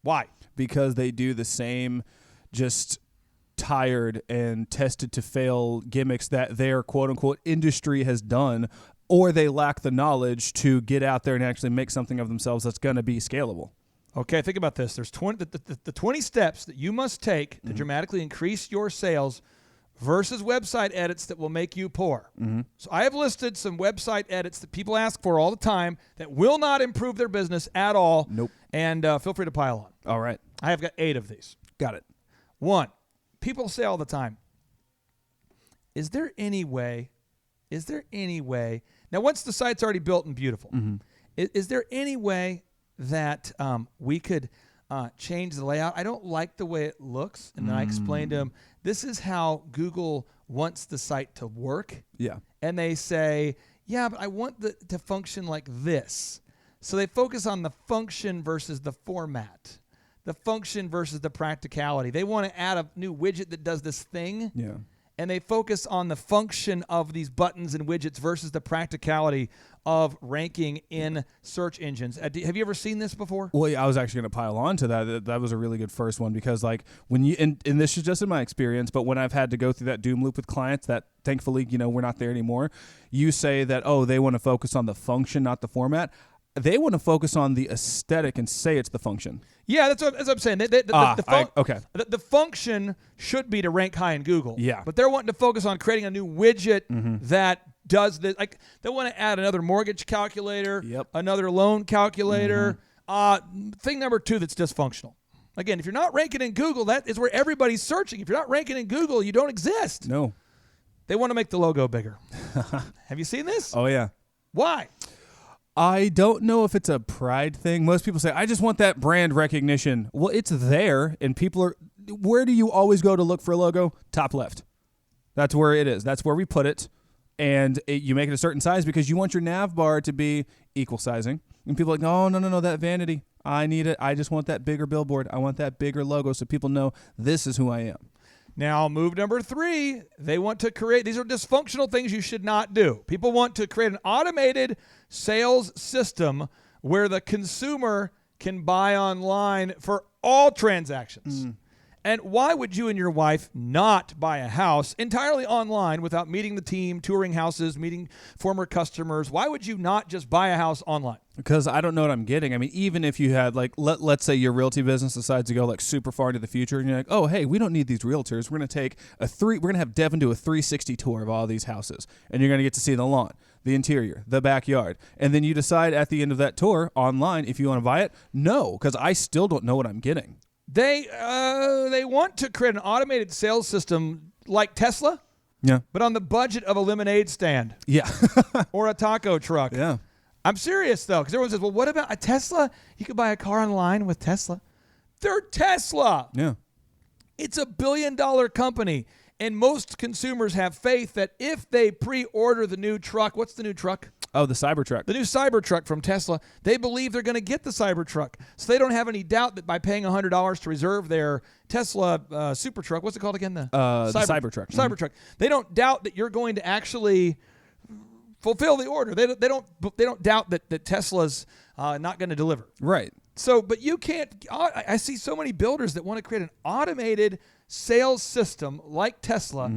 Why? Because they do the same just tired and tested to fail gimmicks that their quote-unquote industry has done, or they lack the knowledge to get out there and actually make something of themselves that's going to be scalable. Okay, think about this. There's 20 steps that you must take to dramatically increase your sales versus website edits that will make you poor. Mm-hmm. So I have listed some website edits that people ask for all the time that will not improve their business at all. Nope. And feel free to pile on. All right. I have got 8 of these. Got it. 1, people say all the time, is there any way, now once the site's already built and beautiful, is there any way that we could change the layout? I don't like the way it looks. And then I explained to them, this is how Google wants the site to work. Yeah. And they say, yeah, but I want to function like this. So they focus on the function versus the format, the function versus the practicality. They want to add a new widget that does this thing. Yeah. And they focus on the function of these buttons and widgets versus the practicality of ranking in search engines. Have you ever seen this before? Well, yeah, I was actually going to pile on to that. That was a really good first one because, like, when you and this is just in my experience, but when I've had to go through that doom loop with clients, that thankfully, we're not there anymore. You say that, they want to focus on the function, not the format. They want to focus on the aesthetic and say it's the function. Yeah, that's what I'm saying. Okay. The function should be to rank high in Google. Yeah. But they're wanting to focus on creating a new widget that does this. Like they want to add another mortgage calculator, another loan calculator. Thing number 2 that's dysfunctional. Again, if you're not ranking in Google, that is where everybody's searching. If you're not ranking in Google, you don't exist. No. They want to make the logo bigger. Have you seen this? Oh, yeah. Why? I don't know if it's a pride thing. Most people say, I just want that brand recognition. Well, it's there, and people are... Where do you always go to look for a logo? Top left. That's where it is. That's where we put it, and you make it a certain size because you want your nav bar to be equal sizing. And people are like, no, that vanity. I need it. I just want that bigger billboard. I want that bigger logo so people know this is who I am. Now, move number 3, they want to create, these are dysfunctional things you should not do. People want to create an automated sales system where the consumer can buy online for all transactions. And why would you and your wife not buy a house entirely online without meeting the team, touring houses, meeting former customers? Why would you not just buy a house online? Because I don't know what I'm getting. I mean, even if you had let's say your realty business decides to go super far into the future, and you're like, oh, hey, we don't need these realtors. We're going to have Devin do a 360 tour of all these houses, and you're going to get to see the lawn, the interior, the backyard, and then you decide at the end of that tour online if you want to buy it. No, because I still don't know what I'm getting. They want to create an automated sales system like Tesla, but on the budget of a lemonade stand, or a taco truck. Yeah. I'm serious, though, because everyone says, well, what about a Tesla? You could buy a car online with Tesla. They're Tesla. Yeah. It's a $1 billion company, and most consumers have faith that if they pre-order the new truck, what's the new truck? Oh, the Cybertruck. The new Cybertruck from Tesla. They believe they're going to get the Cybertruck. So they don't have any doubt that by paying $100 to reserve their Tesla super truck, what's it called again? The Cybertruck. Cybertruck. They don't doubt that you're going to actually fulfill the order. They don't doubt that Tesla's not going to deliver. Right. So, but you can't. I see so many builders that want to create an automated sales system like Tesla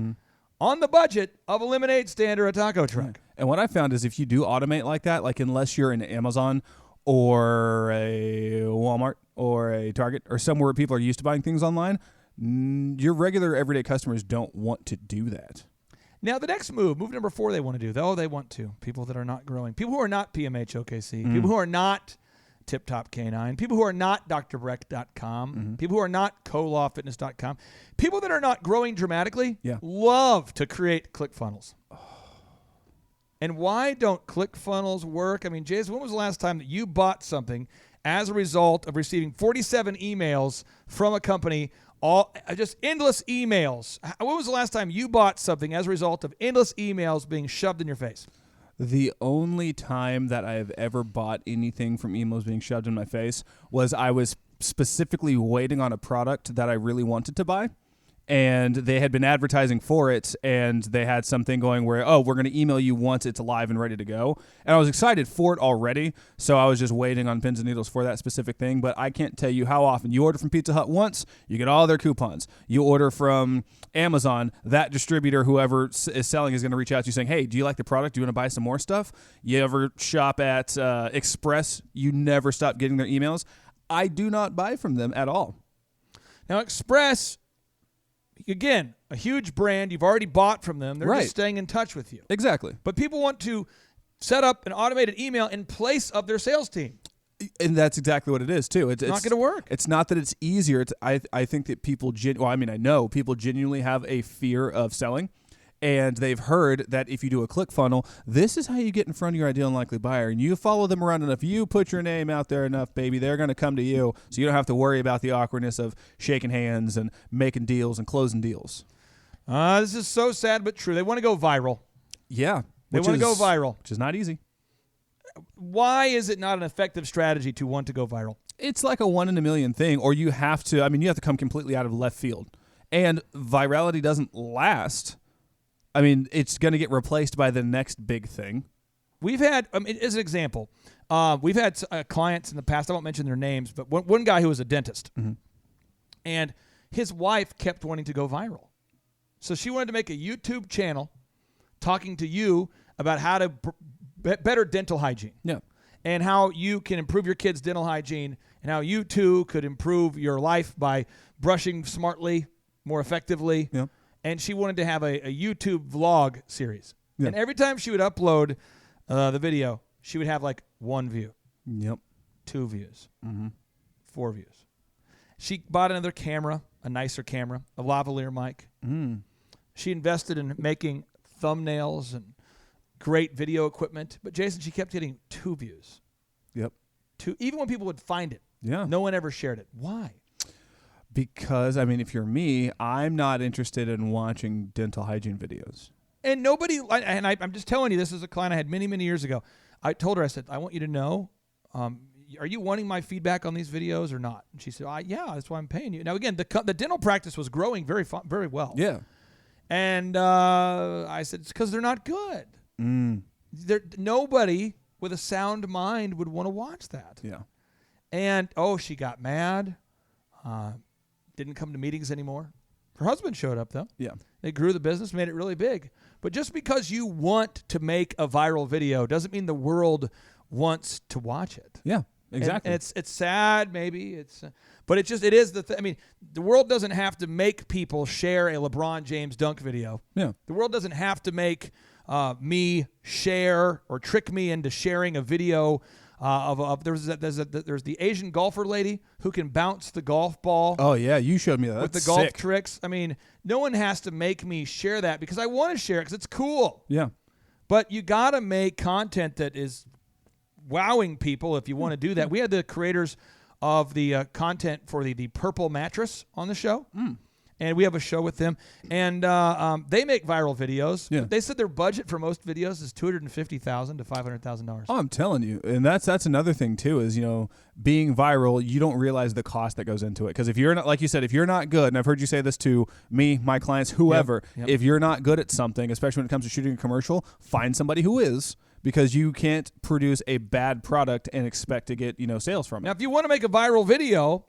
on the budget of a lemonade stand or a taco truck. And what I found is if you do automate like that, like unless you're in Amazon or a Walmart or a Target or somewhere where people are used to buying things online, your regular everyday customers don't want to do that. Now, the next move number 4 they want to do. They want to. People that are not growing. People who are not PMH OKC. People who are not Tip Top Canine. People who are not drbreck.com. People who are not colawfitness.com. People that are not growing dramatically love to create ClickFunnels. And why don't ClickFunnels work? I mean, Jason, when was the last time that you bought something as a result of receiving 47 emails from a company, all just endless emails? When was the last time you bought something as a result of endless emails being shoved in your face? The only time that I have ever bought anything from emails being shoved in my face was I was specifically waiting on a product that I really wanted to buy. And they had been advertising for it, and they had something going where, we're going to email you once it's live and ready to go. And I was excited for it already, so I was just waiting on pins and needles for that specific thing. But I can't tell you how often. You order from Pizza Hut once, you get all their coupons. You order from Amazon, that distributor, whoever is selling, is going to reach out to you saying, hey, do you like the product? Do you want to buy some more stuff? You ever shop at Express? You never stop getting their emails. I do not buy from them at all. Now, Express... Again, a huge brand. You've already bought from them. They're just staying in touch with you. Exactly. But people want to set up an automated email in place of their sales team. And that's exactly what it is, too. It's not going to work. It's not that it's easier. I think that people I know people genuinely have a fear of selling. And they've heard that if you do a ClickFunnel, this is how you get in front of your ideal and likely buyer. And you follow them around enough, you put your name out there enough, baby, they're going to come to you. So you don't have to worry about the awkwardness of shaking hands and making deals and closing deals. This is so sad but true. They want to go viral. Yeah. They want to go viral. Which is not easy. Why is it not an effective strategy to want to go viral? It's like a 1 in a million thing, or you have to come completely out of left field. And virality doesn't last. I mean, it's going to get replaced by the next big thing. We've had, as an example, we've had clients in the past, I won't mention their names, but one guy who was a dentist. And his wife kept wanting to go viral. So she wanted to make a YouTube channel talking to you about how to better dental hygiene. Yeah. and how you can improve your kids' dental hygiene, and how you too could improve your life by brushing smartly, more effectively. Yep. And she wanted to have a YouTube vlog series. Yep. And every time she would upload the video, she would have like 1 view. Yep. 2 views. Mm-hmm. 4 views. She bought another camera, a nicer camera, a lavalier mic. Mm. She invested in making thumbnails and great video equipment. But Jason, she kept getting 2 views. Yep. 2, even when people would find it. Yeah. No one ever shared it. Why? Because, I mean, if you're me, I'm not interested in watching dental hygiene videos. And nobody, and I'm just telling you, this is a client I had many, many years ago. I told her, I said, I want you to know, are you wanting my feedback on these videos or not? And she said, yeah, that's why I'm paying you. Now, again, the dental practice was growing very well. Yeah. And I said, it's because they're not good. Mm. Nobody with a sound mind would want to watch that. Yeah. And, she got mad. Didn't come to meetings anymore. Her husband showed up, though. Yeah. They grew the business, made it really big. But just because you want to make a viral video doesn't mean the world wants to watch it. Yeah, exactly. And it's sad, maybe. But it is I mean, the world doesn't have to make people share a LeBron James dunk video. Yeah. The world doesn't have to make me share or trick me into sharing a video there's the Asian golfer lady who can bounce the golf ball. Oh yeah, you showed me that. With That's the golf sick. tricks. I mean, no one has to make me share that because I want to share it because it's cool. Yeah. But you got to make content that is wowing people if you want to do that. We had the creators of the content for the purple mattress on the show. And we have a show with them. And they make viral videos. Yeah. They said their budget for most videos is $250,000 to $500,000. Oh, I'm telling you. And that's another thing too is, being viral, you don't realize the cost that goes into it. Because if you're not, like you said, if you're not good, and I've heard you say this to me, my clients, whoever, Yep. if you're not good at something, especially when it comes to shooting a commercial, find somebody who is, because you can't produce a bad product and expect to get, sales from it. Now, if you want to make a viral video,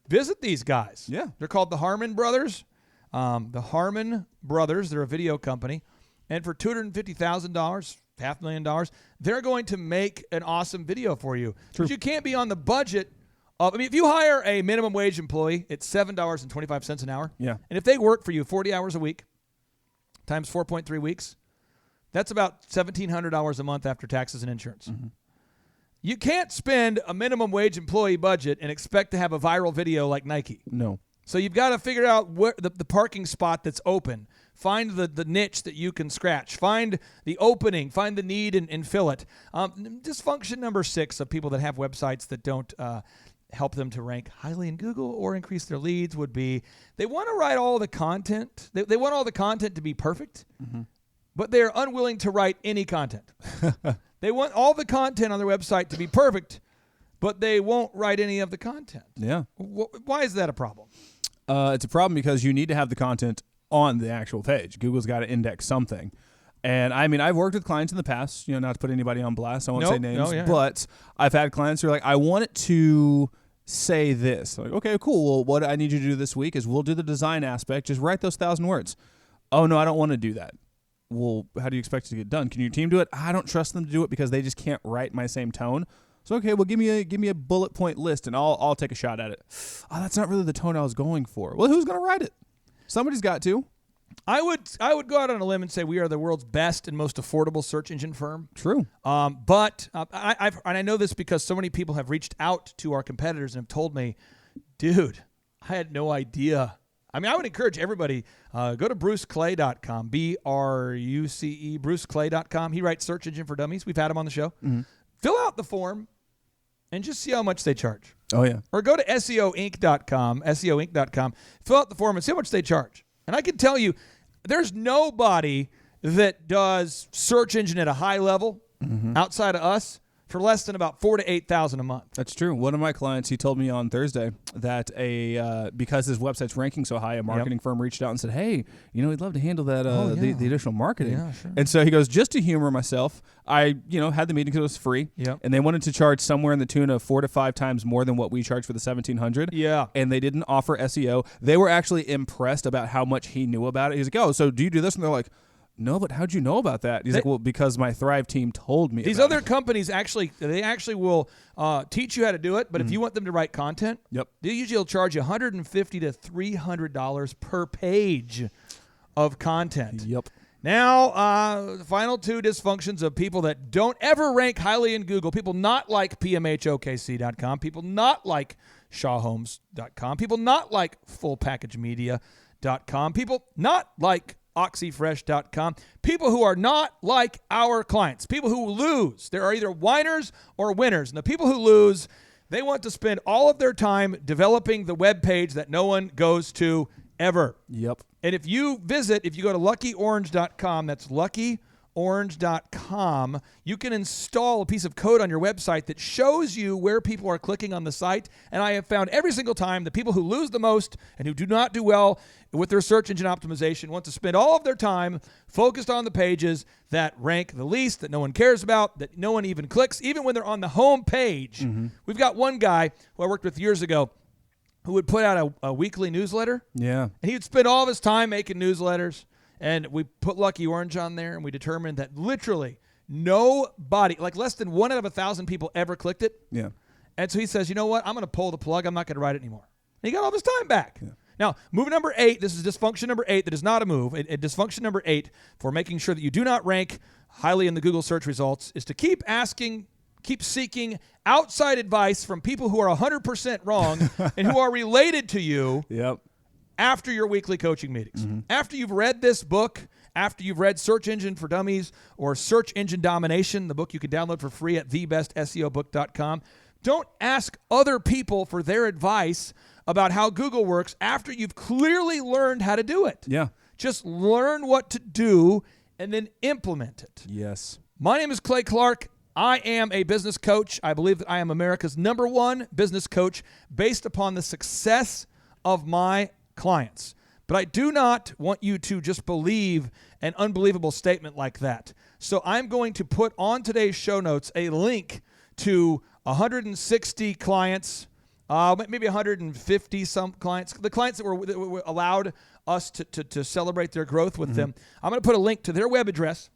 visit these guys. Yeah. They're called the Harmon Brothers. The Harmon Brothers, they're a video company. And for $250,000, $500,000, they're going to make an awesome video for you. True. But you can't be on the budget of, if you hire a minimum wage employee, it's $7.25 an hour. Yeah. And if they work for you 40 hours a week, times 4.3 weeks, that's about $1,700 a month after taxes and insurance. Mm-hmm. You can't spend a minimum wage employee budget and expect to have a viral video like Nike. No. So you've got to figure out where the parking spot that's open. Find the niche that you can scratch. Find the opening. Find the need and fill it. Dysfunction number 6 of people that have websites that don't help them to rank highly in Google or increase their leads would be they want to write all the content. They want all the content to be perfect, but they're unwilling to write any content. They want all the content on their website to be perfect, but they won't write any of the content. Yeah. Why is that a problem? It's a problem because you need to have the content on the actual page. Google's got to index something. And I mean, I've worked with clients in the past, not to put anybody on blast. I won't say names, but I've had clients who are like, I want it to say this. Like, okay, cool. Well, what I need you to do this week is we'll do the design aspect. Just write those 1,000 words. Oh, no, I don't want to do that. Well, how do you expect it to get done? Can your team do it? I don't trust them to do it because they just can't write my same tone. So, okay, well, give me a bullet point list and I'll take a shot at it. Oh, that's not really the tone I was going for. Well, who's going to write it? Somebody's got to. I would go out on a limb and say we are the world's best and most affordable search engine firm. True. But I know this because so many people have reached out to our competitors and have told me, dude, I had no idea. I mean, I would encourage everybody, go to bruceclay.com, BRUCE, bruceclay.com. He writes Search Engine for Dummies. We've had him on the show. Mm-hmm. Fill out the form and just see how much they charge. Oh, yeah. Or go to SEOinc.com, SEOinc.com. Fill out the form and see how much they charge. And I can tell you, there's nobody that does search engine at a high level outside of us for less than about $4,000 to $8,000 a month. That's true. One of my clients, he told me on Thursday that because his website's ranking so high, a marketing firm reached out and said, "Hey, we'd love to handle that the additional marketing." Yeah, sure. And so he goes, just to humor myself, I had the meeting because it was free. Yep. And they wanted to charge somewhere in the tune of 4 to 5 times more than what we charge for the $1,700. Yeah. And they didn't offer SEO. They were actually impressed about how much he knew about it. He's like, "Oh, so do you do this?" And they're like, no, but how'd you know about that? He's like, well, because my Thrive team told me. These other companies actually will teach you how to do it, but if you want them to write content, they usually will charge you $150 to $300 per page of content. Yep. Now, the final two dysfunctions of people that don't ever rank highly in Google, people not like PMHOKC.com, people not like ShawHomes.com, people not like FullPackageMedia.com, people not like OxyFresh.com, people who are not like our clients, people who lose. There are either whiners or winners. And the people who lose, they want to spend all of their time developing the web page that no one goes to ever. Yep. And if you go to LuckyOrange.com, that's LuckyOrange.com, you can install a piece of code on your website that shows you where people are clicking on the site. And I have found every single time the people who lose the most and who do not do well with their search engine optimization want to spend all of their time focused on the pages that rank the least, that no one cares about, that no one even clicks, even when they're on the home page. Mm-hmm. We've got one guy who I worked with years ago who would put out a weekly newsletter. Yeah. And he would spend all of his time making newsletters. And we put Lucky Orange on there, and we determined that literally nobody, like less than 1 out of 1,000 people ever clicked it. Yeah. And so he says, you know what? I'm going to pull the plug. I'm not going to write it anymore. And he got all of his time back. Yeah. Now, move number 8, this is dysfunction number 8 that is not a move. Dysfunction number 8 for making sure that you do not rank highly in the Google search results is to keep seeking outside advice from people who are 100% wrong and who are related to you after your weekly coaching meetings. Mm-hmm. After you've read this book, after you've read Search Engine for Dummies or Search Engine Domination, the book you can download for free at thebestseobook.com, don't ask other people for their advice about how Google works after you've clearly learned how to do it. Yeah. Just learn what to do and then implement it. Yes. My name is Clay Clark. I am a business coach. I believe that I am America's #1 business coach based upon the success of my clients. But I do not want you to just believe an unbelievable statement like that. So I'm going to put on today's show notes a link to 160 clients, maybe 150 some clients, the clients that were allowed us to celebrate their growth with them. I'm going to put a link to their web address,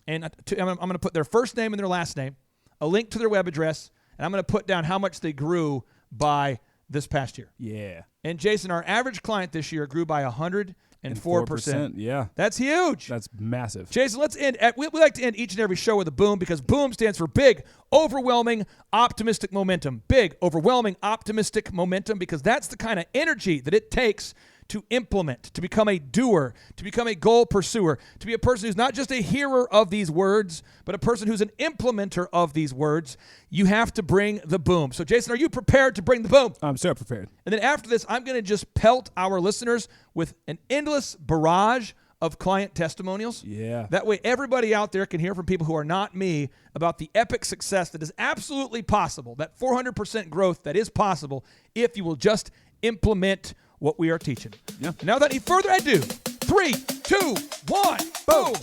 and I'm going to put their first name and their last name, a link to their web address, and I'm going to put down how much they grew by this past year. Yeah. And Jason, our average client this year grew by 104%. Yeah. That's huge. That's massive. Jason, let's end. We like to end each and every show with a boom because boom stands for big, overwhelming, optimistic momentum. Big, overwhelming, optimistic momentum because that's the kind of energy that it takes to implement, to become a doer, to become a goal pursuer, to be a person who's not just a hearer of these words, but a person who's an implementer of these words. You have to bring the boom. So, Jason, are you prepared to bring the boom? I'm so prepared. And then after this, I'm going to just pelt our listeners with an endless barrage of client testimonials. Yeah. That way everybody out there can hear from people who are not me about the epic success that is absolutely possible, that 400% growth that is possible if you will just implement what we are teaching. Yeah. Now, without any further ado, 3, 2, 1, boom.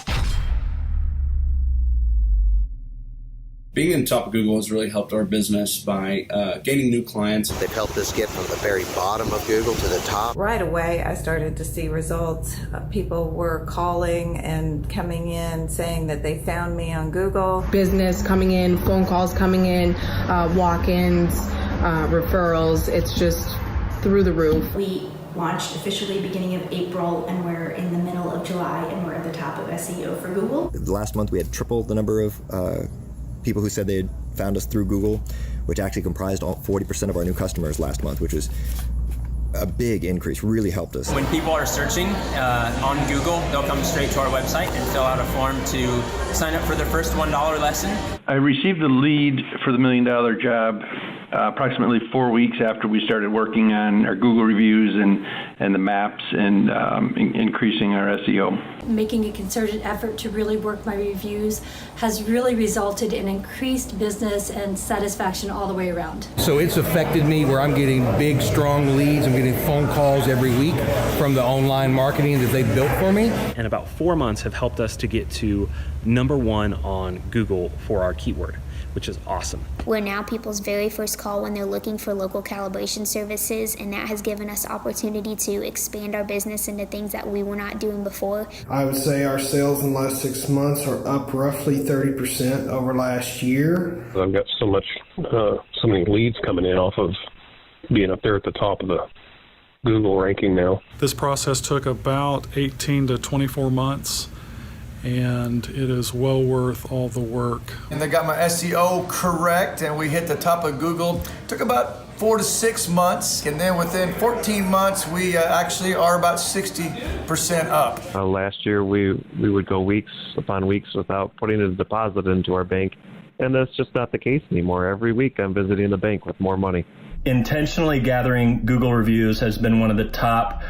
Being in the top of Google has really helped our business by gaining new clients. They've helped us get from the very bottom of Google to the top. Right away, I started to see results. People were calling and coming in saying that they found me on Google. Business coming in, phone calls coming in, walk-ins, referrals. It's just through the roof. We launched officially beginning of April, and we're in the middle of July, and we're at the top of SEO for Google. Last month we had tripled the number of people who said they had found us through Google, which actually comprised 40% of our new customers last month, which was a big increase, really helped us. When people are searching on Google, they'll come straight to our website and fill out a form to sign up for their first $1 lesson. I received a lead for the $1 million job approximately 4 weeks after we started working on our Google reviews and the maps and increasing our SEO. Making a concerted effort to really work my reviews has really resulted in increased business and satisfaction all the way around. So it's affected me where I'm getting big, strong leads. I'm getting phone calls every week from the online marketing that they built for me. And about 4 months have helped us to get to #1 on Google for our keyword. which is awesome. We're now people's very first call when they're looking for local calibration services, and that has given us opportunity to expand our business into things that we were not doing before. I would say our sales in the last 6 months are up roughly 30% over last year. I've got so many leads coming in off of being up there at the top of the Google ranking now. This process took about 18 to 24 months, and it is well worth all the work. And they got my SEO correct, and we hit the top of Google. Took about 4 to 6 months, and then within 14 months, we actually are about 60% up. Last year, we would go weeks upon weeks without putting a deposit into our bank, and that's just not the case anymore. Every week, I'm visiting the bank with more money. Intentionally gathering Google reviews has been one of the top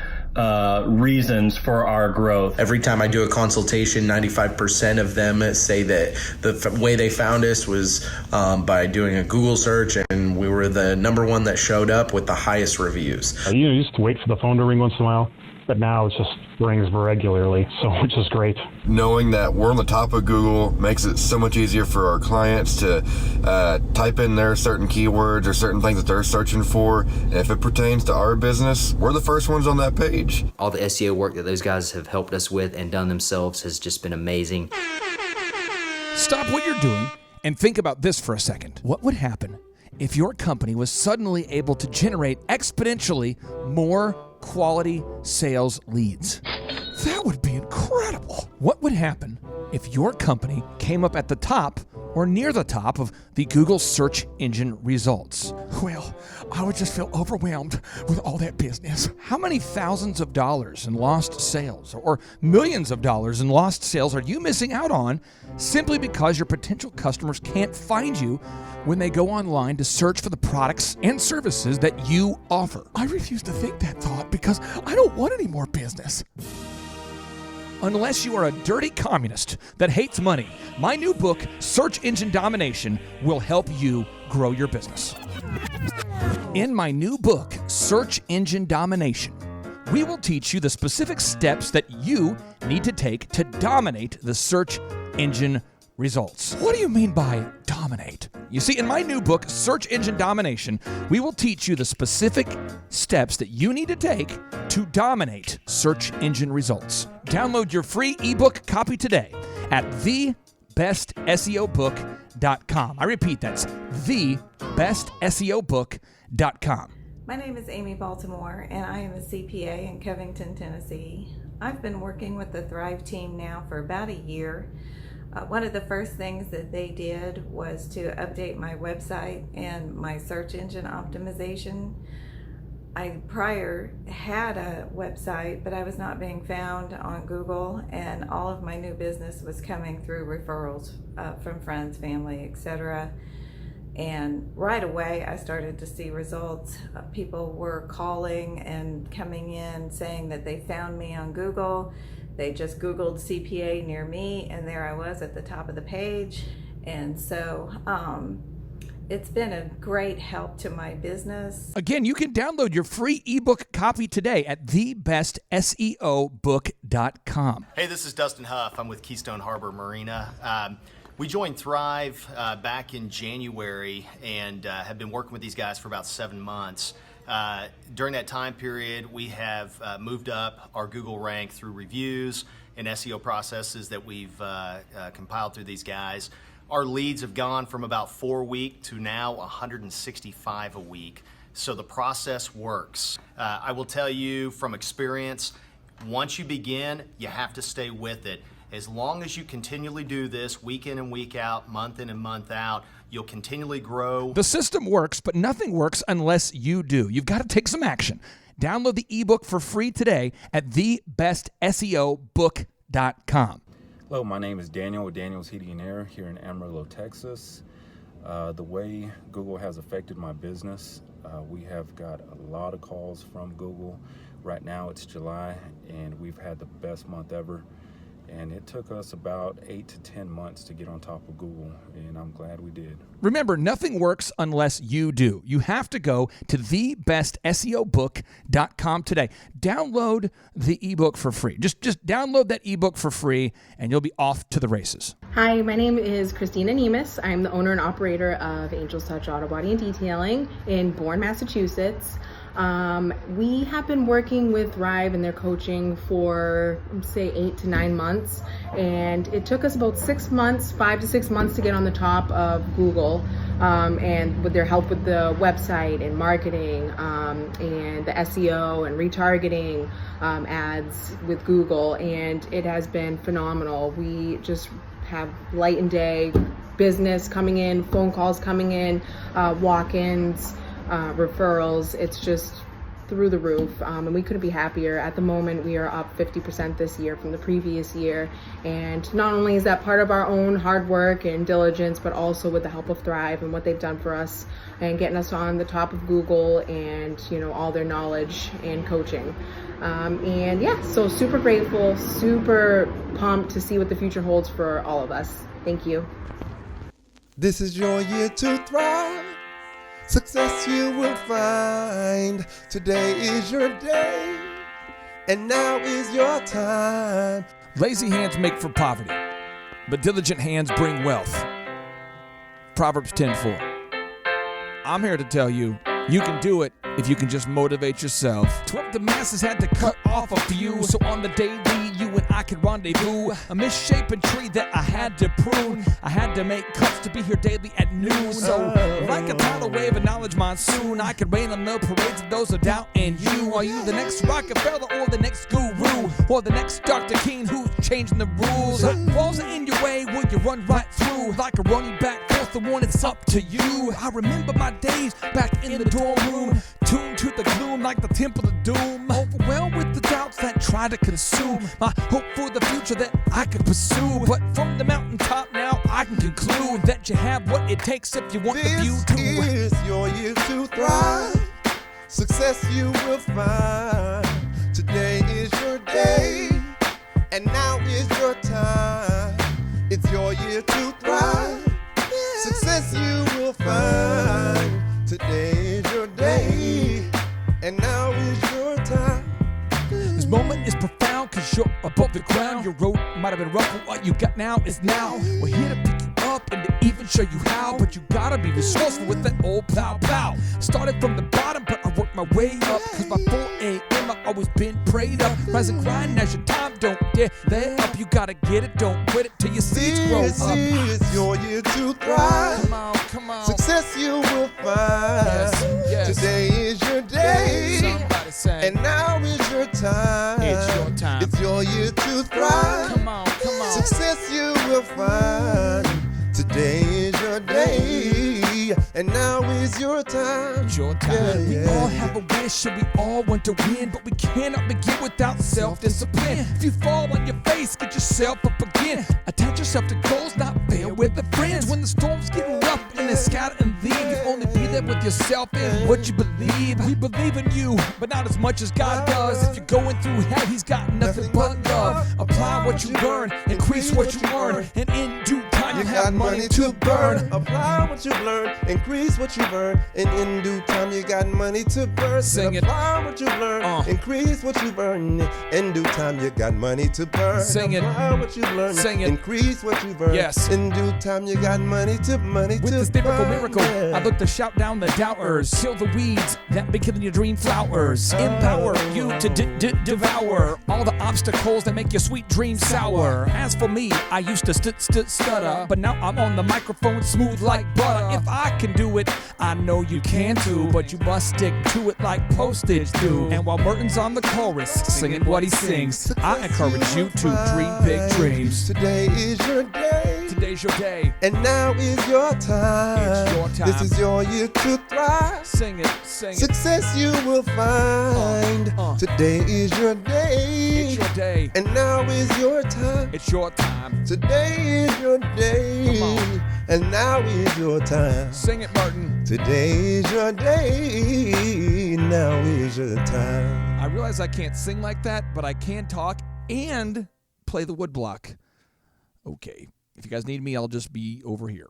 reasons for our growth. Every time I do a consultation, 95% of them say that the way they found us was by doing a Google search, and we were the #1 that showed up with the highest reviews. You used to wait for the phone to ring once in a while, but now it just rings regularly, so which is great. Knowing that we're on the top of Google makes it so much easier for our clients to type in their certain keywords or certain things that they're searching for. And if it pertains to our business, we're the first ones on that page. All the SEO work that those guys have helped us with and done themselves has just been amazing. Stop what you're doing and think about this for a second. What would happen if your company was suddenly able to generate exponentially more quality sales leads? That would be incredible. What would happen if your company came up at the top or near the top of the Google search engine results? Well, I would just feel overwhelmed with all that business. How many thousands of dollars in lost sales or millions of dollars in lost sales are you missing out on simply because your potential customers can't find you when they go online to search for the products and services that you offer? I refuse to think that thought because I don't want any more business. Unless you are a dirty communist that hates money, my new book, Search Engine Domination, will help you grow your business. In my new book, Search Engine Domination, we will teach you the specific steps that you need to take to dominate the search engine results. What do you mean by dominate? You see, in my new book, Search Engine Domination, we will teach you the specific steps that you need to take to dominate search engine results. Download your free ebook copy today at thebestseobook.com. I repeat, that's thebestseobook.com. My name is Amy Baltimore, and I am a CPA in Covington, Tennessee. I've been working with the Thrive team now for about a year. One of the first things that they did was to update my website and my search engine optimization. I prior had a website, but I was not being found on Google, and all of my new business was coming through referrals from friends, family, etc. And right away, I started to see results. People were calling and coming in saying that they found me on Google. They just Googled CPA near me, and there I was at the top of the page. And so it's been a great help to my business. Again, you can download your free ebook copy today at thebestseobook.com. Hey, this is Dustin Huff. I'm with Keystone Harbor Marina. We joined Thrive back in January and have been working with these guys for about 7 months. During that time period, we have moved up our Google rank through reviews and SEO processes that we've compiled through these guys. Our leads have gone from about 4 a week to now 165 a week. So the process works. I will tell you from experience, once you begin, you have to stay with it. As long as you continually do this week in and week out, month in and month out, you'll continually grow. The system works, but nothing works unless you do. You've got to take some action. Download the ebook for free today at thebestseobook.com. Hello, my name is Daniel with Daniel's Heating and Air here in Amarillo, Texas. The way Google has affected my business, we have got a lot of calls from Google. Right now it's July, and we've had the best month ever. And it took us about 8 to 10 months to get on top of Google, and I'm glad we did. Remember, nothing works unless you do. You have to go to thebestseobook.com today. Download the ebook for free. Just download that ebook for free, and you'll be off to the races. Hi, my name is Christina Nemes. I'm the owner and operator of Angels Touch Auto Body and Detailing in Bourne, Massachusetts. We have been working with Thrive and their coaching for, say, 8 to 9 months, and it took us about 5 to 6 months to get on the top of Google, and with their help with the website and marketing, and the SEO and retargeting ads with Google, and it has been phenomenal. We just have light and day business coming in, phone calls coming in, walk-ins, referrals. It's just through the roof, and we couldn't be happier. At the moment, we are up 50% this year from the previous year, and not only is that part of our own hard work and diligence, but also with the help of Thrive and what they've done for us and getting us on the top of Google and, you know, all their knowledge and coaching. And yeah, so super grateful, super pumped to see what the future holds for all of us. Thank you. This is your year to thrive. Success you will find. Today is your day, and now is your time. Lazy hands make for poverty, but diligent hands bring wealth. Proverbs 10:4. I'm here to tell you, you can do it if you can just motivate yourself. 12 the masses had to cut off a few, so on the daily you and I could rendezvous. A misshapen tree that I had to prune. I had to make cuts to be here daily at noon. So like a tidal wave of knowledge monsoon, I could rain on the parades of those who doubt in you. Are you the next Rockefeller or the next guru, or the next Dr. King who's changing the rules? Walls are in your way, will you run right through? Like a running back, fourth the one, it's up to you. I remember my days back in the dorm room, tuned to the gloom like the temple of doom, overwhelmed with the doubts that try to consume my hope for the future that I could pursue. But from the mountaintop now I can conclude that you have what it takes if you want the view to. This is your year to thrive. Success you will find. Today is your day, and now is your time. It's your year to thrive. Success you will find. Today is your day, and now is your time. This moment is profound, cause you're above the ground. Your road might have been rough, but what you got now is now. We're here to pick you up and to even show you how, but you gotta be resourceful with that old plow. Started from the bottom, but I worked my way up, cause by 4 a.m. I always been prayed up. Rise and grind as your time, don't dare let up. You gotta get it, don't quit it till your seeds grow up. This is your year to thrive. Come on. Success you will find. Yes. Today is your day. Somebody say. And now is your time. It's your time. It's your year to thrive. Come on. Success you will find. Today is your day, and now is your time. It's your time. We all have a wish and we all want to win, but we cannot begin without self-discipline. If you fall on your face, get yourself up again. Attach yourself to goals, not fail with the friends. When the storms get rough and they scatter and leave, you only be there with yourself and what you believe. We believe in you, but not as much as God does. If you're going through hell, He's got nothing but love. Apply what you learn, increase what you earn, and in due time you have money to burn. Apply what you've learned, increase what you've earned, and in due time you got money to burn. Sing it. Apply what you've learned, increase what you've earned, in due time you got money to burn. Sing it. Apply what you've learned, Sing it. increase what you've earned. Yes. In due time you got money to burn. With this miracle, I look to shout down the doubters, kill the weeds that be killing your dream flowers, empower you to devour all the obstacles that make your sweet dreams sour. As for me, I used to stutter, but now I'm on the microphone smooth like butter. If I can do it, I know you can too, but you must stick to it like postage do. And while Merton's on the chorus, singing what he sings, I encourage you to dream big dreams. Today is your day. Today's your day. And now is your time. It's your time. This is your year to thrive. Sing it. Success you will find. Today is your day. It's your day. And now is your time. It's your time. Today is your day. And now is your time. Sing it, Martin. Today is your day. Now is your time. I realize I can't sing like that, but I can talk and play the woodblock. Okay. If you guys need me, I'll just be over here.